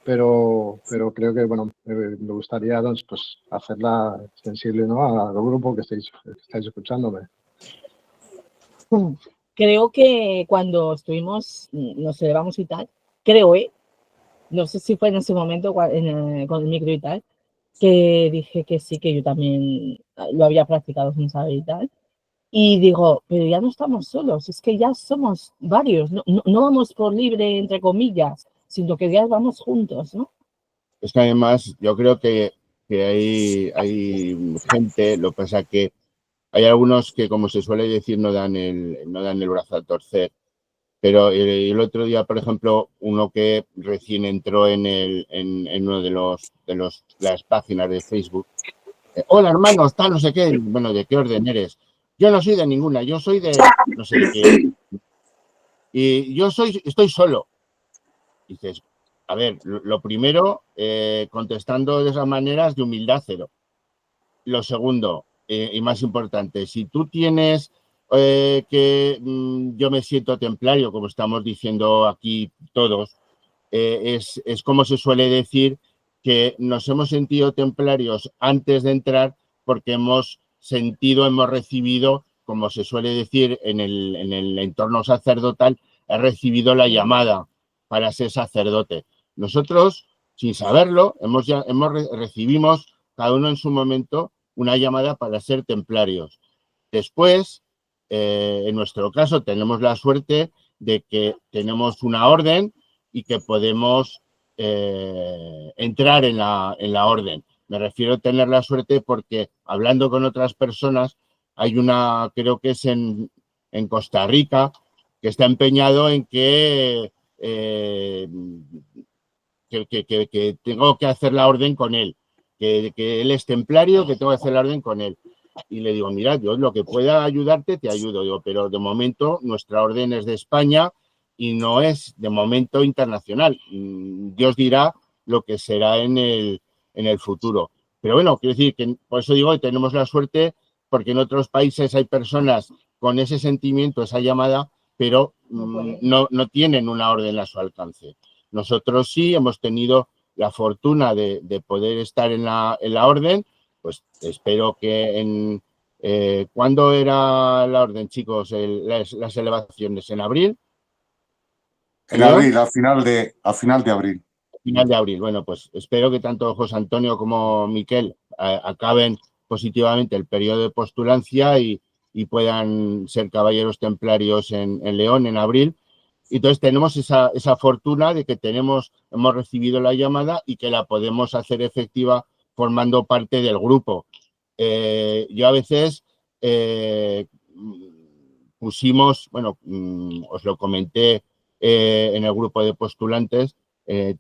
Speaker 8: pero creo que, bueno, me gustaría pues, hacerla extensible, ¿no? Al grupo que estáis escuchándome.
Speaker 2: Creo que cuando estuvimos, nos celebramos y tal, no sé si fue en ese momento con el micro y tal, que dije que sí, que yo también lo había practicado sin saber y tal. Y digo, pero ya no estamos solos, es que ya somos varios, no vamos por libre, entre comillas, sino que ya vamos juntos, ¿no?
Speaker 3: Es que además yo creo que hay gente, lo que pasa que hay algunos que, como se suele decir, no dan el brazo a torcer. Pero el otro día, por ejemplo, uno que recién entró en uno de las páginas de Facebook. Hola, hermanos, tal, no sé qué. Bueno, ¿de qué orden eres? Yo no soy de ninguna, yo soy de no sé de qué. Y yo estoy solo. Y dices, a ver, lo primero, contestando de esas maneras de humildad cero. Lo segundo, y más importante, si tú tienes que yo me siento templario, como estamos diciendo aquí todos, es como se suele decir que nos hemos sentido templarios antes de entrar porque hemos recibido, como se suele decir en el entorno sacerdotal, he recibido la llamada para ser sacerdote. Nosotros, sin saberlo, recibimos cada uno en su momento una llamada para ser templarios. Después, en nuestro caso, tenemos la suerte de que tenemos una orden y que podemos entrar en la orden. Me refiero a tener la suerte porque hablando con otras personas, hay una, creo que es en Costa Rica, que está empeñado en que tengo que hacer la orden con él, que él es templario, que tengo que hacer la orden con él. Y le digo, mira, yo lo que pueda ayudarte, te ayudo. Digo, pero de momento nuestra orden es de España y no es de momento internacional. Dios dirá lo que será en el futuro. Pero bueno, quiero decir que por eso digo que tenemos la suerte porque en otros países hay personas con ese sentimiento, esa llamada, pero no tienen una orden a su alcance. Nosotros sí hemos tenido la fortuna de poder estar en la orden, pues espero que ¿cuándo era la orden, chicos? Las elevaciones, ¿en abril?
Speaker 5: En abril, a final de abril.
Speaker 3: Final de abril. Bueno, pues espero que tanto José Antonio como Miquel acaben positivamente el periodo de postulancia y puedan ser caballeros templarios en León en abril. Y entonces tenemos esa fortuna de que hemos recibido la llamada y que la podemos hacer efectiva formando parte del grupo. Yo a veces pusimos, bueno, os lo comenté en el grupo de postulantes,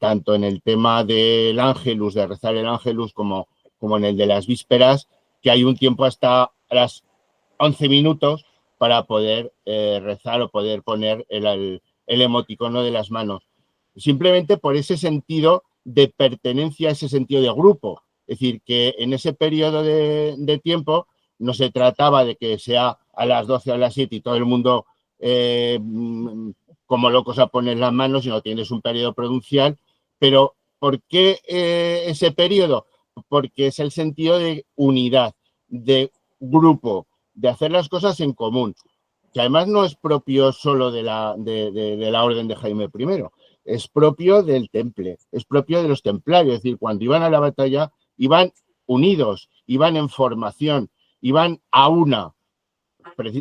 Speaker 3: tanto en el tema del Ángelus, de rezar el Ángelus, como en el de las vísperas, que hay un tiempo hasta las 11 minutos para poder rezar o poder poner el emoticono de las manos. Simplemente por ese sentido de pertenencia, ese sentido de grupo. Es decir, que en ese periodo de tiempo no se trataba de que sea a las 12 o a las 7 y todo el mundo como locos a poner las manos, sino tienes un periodo prudencial. Pero ¿por qué ese periodo? Porque es el sentido de unidad, de grupo, de hacer las cosas en común, que además no es propio solo de la orden de Jaime I, es propio del temple, es propio de los templarios. Es decir, cuando iban a la batalla, iban unidos, iban en formación, iban a una.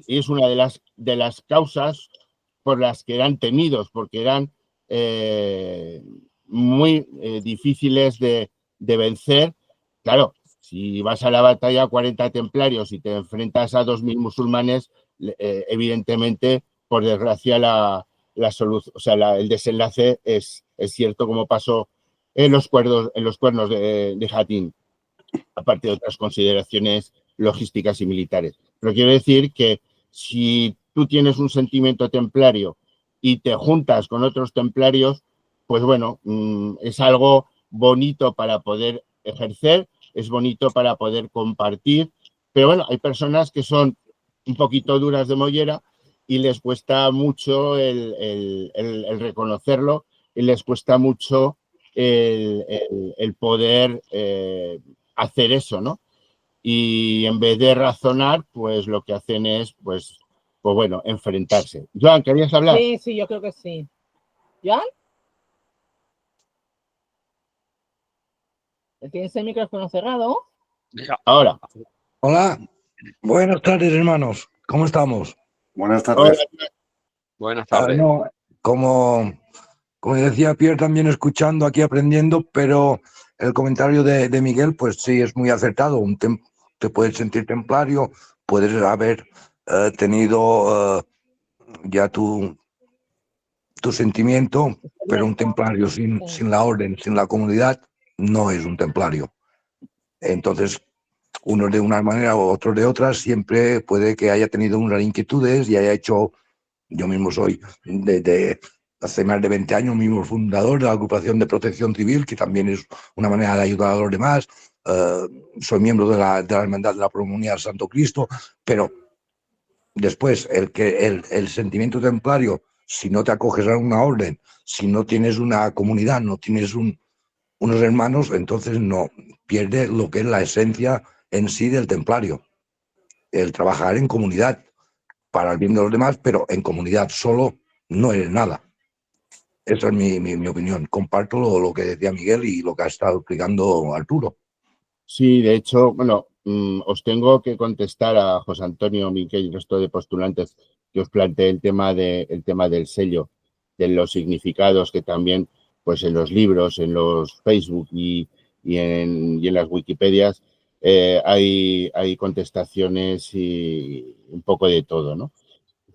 Speaker 3: Y es una de las causas por las que eran temidos, porque eran muy difíciles de vencer. Claro, si vas a la batalla 40 templarios y te enfrentas a 2.000 musulmanes, evidentemente, por desgracia, la solución, o sea, el desenlace es cierto, como pasó en los cuernos de Jatín, aparte de otras consideraciones logísticas y militares. Pero quiero decir que si tú tienes un sentimiento templario y te juntas con otros templarios, pues bueno, es algo bonito para poder ejercer, es bonito para poder compartir, pero bueno, hay personas que son un poquito duras de mollera y les cuesta mucho el reconocerlo y les cuesta mucho el poder hacer eso, ¿no? Y en vez de razonar, pues lo que hacen es, pues bueno, enfrentarse. Joan, ¿querías hablar?
Speaker 2: Sí, yo creo que sí. ¿Joan? ¿Tienes el micrófono cerrado?
Speaker 3: Ahora.
Speaker 9: Hola, buenas tardes, hermanos. ¿Cómo estamos?
Speaker 5: Buenas tardes.
Speaker 6: Buenas tardes.
Speaker 9: No, como decía Pierre, también escuchando aquí, aprendiendo, pero el comentario de Miguel, pues sí, es muy acertado. Te puedes sentir templario, puedes haber tenido ya tu sentimiento, pero un templario sin la orden, sin la comunidad, no es un templario. Entonces, unos de una manera u otros de otra, siempre puede que haya tenido unas inquietudes y haya hecho, yo mismo soy desde hace más de 20 años mismo fundador de la agrupación de protección civil, que también es una manera de ayudar a los demás. Soy miembro de la Hermandad de la Promunidad del Santo Cristo, pero después el sentimiento templario, si no te acoges a una orden, si no tienes una comunidad, no tienes unos hermanos, entonces no pierde lo que es la esencia en sí del templario, el trabajar en comunidad para el bien de los demás, pero en comunidad solo no eres nada. Esa es mi opinión. Comparto lo que decía Miguel y lo que ha estado explicando Arturo.
Speaker 3: Sí, de hecho, bueno, os tengo que contestar a José Antonio, Miquel y el resto de postulantes que os planteé el tema del sello, de los significados que también, pues en los libros, en los Facebook y en las Wikipedias hay contestaciones y un poco de todo, ¿no?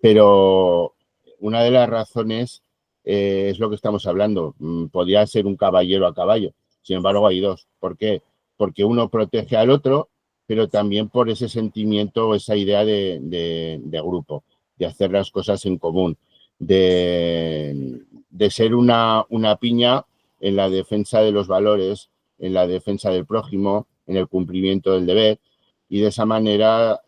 Speaker 3: Pero una de las razones es lo que estamos hablando. Podría ser un caballero a caballo. Sin embargo, hay dos. ¿Por qué? Porque uno protege al otro, pero también por ese sentimiento o esa idea de grupo, de hacer las cosas en común, de ser una piña en la defensa de los valores, en la defensa del prójimo, en el cumplimiento del deber, y de esa manera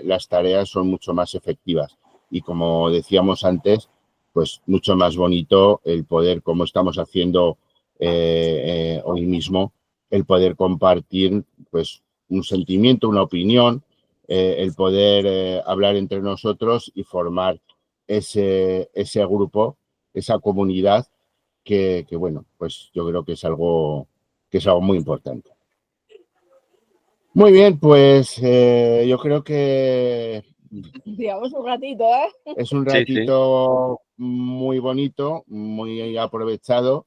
Speaker 3: las tareas son mucho más efectivas. Y como decíamos antes, pues mucho más bonito el poder, como estamos haciendo hoy mismo, el poder compartir pues un sentimiento, una opinión, el poder hablar entre nosotros y formar ese grupo, esa comunidad que, bueno, pues yo creo que es algo muy importante. Muy bien, pues yo creo que
Speaker 2: Digamos un ratito, ¿eh?
Speaker 3: es un ratito muy bonito, muy aprovechado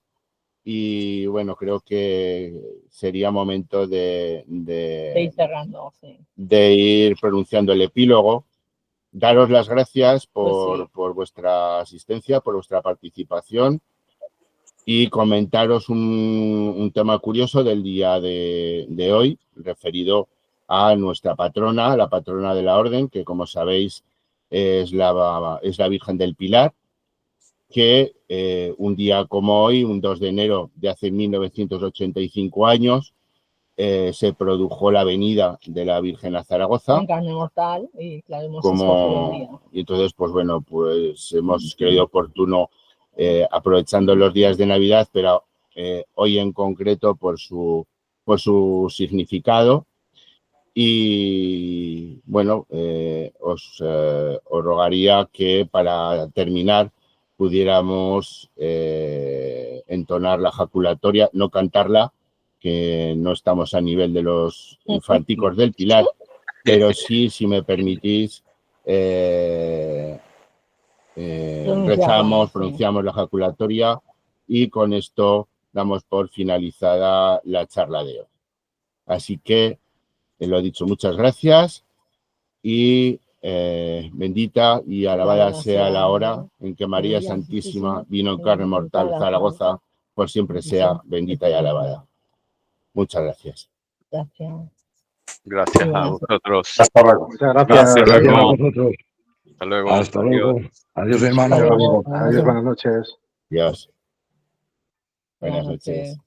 Speaker 3: y bueno, creo que sería momento de
Speaker 2: ir cerrando, sí.
Speaker 3: De ir pronunciando el epílogo. Daros las gracias por vuestra asistencia, por vuestra participación y comentaros un tema curioso del día de hoy, referido a nuestra patrona, la patrona de la Orden, que como sabéis es la Virgen del Pilar, que un día como hoy, un 2 de enero de hace 1985 años, se produjo la venida de la Virgen a Zaragoza.
Speaker 2: En carne mortal, y claro, hemos escogido el día.
Speaker 3: Y entonces, pues bueno, pues hemos creído oportuno, aprovechando los días de Navidad, pero hoy en concreto por su significado. Y bueno, os rogaría que para terminar pudiéramos entonar la jaculatoria, no cantarla, que no estamos a nivel de los infanticos del Pilar, pero sí, si me permitís, pronunciamos la jaculatoria y con esto damos por finalizada la charla de hoy. Así que, lo dicho, muchas gracias y bendita y alabada sea la hora en que María Santísima vino en carne mortal Zaragoza, por siempre sea bendita y alabada. Muchas gracias.
Speaker 2: Gracias.
Speaker 6: Gracias a vosotros.
Speaker 5: Hasta luego.
Speaker 8: Muchas gracias.
Speaker 6: Hasta luego.
Speaker 9: A vosotros.
Speaker 6: Hasta luego.
Speaker 9: Hasta luego. Adiós, hermano.
Speaker 8: Adiós, buenas noches.
Speaker 3: Adiós. Buenas noches.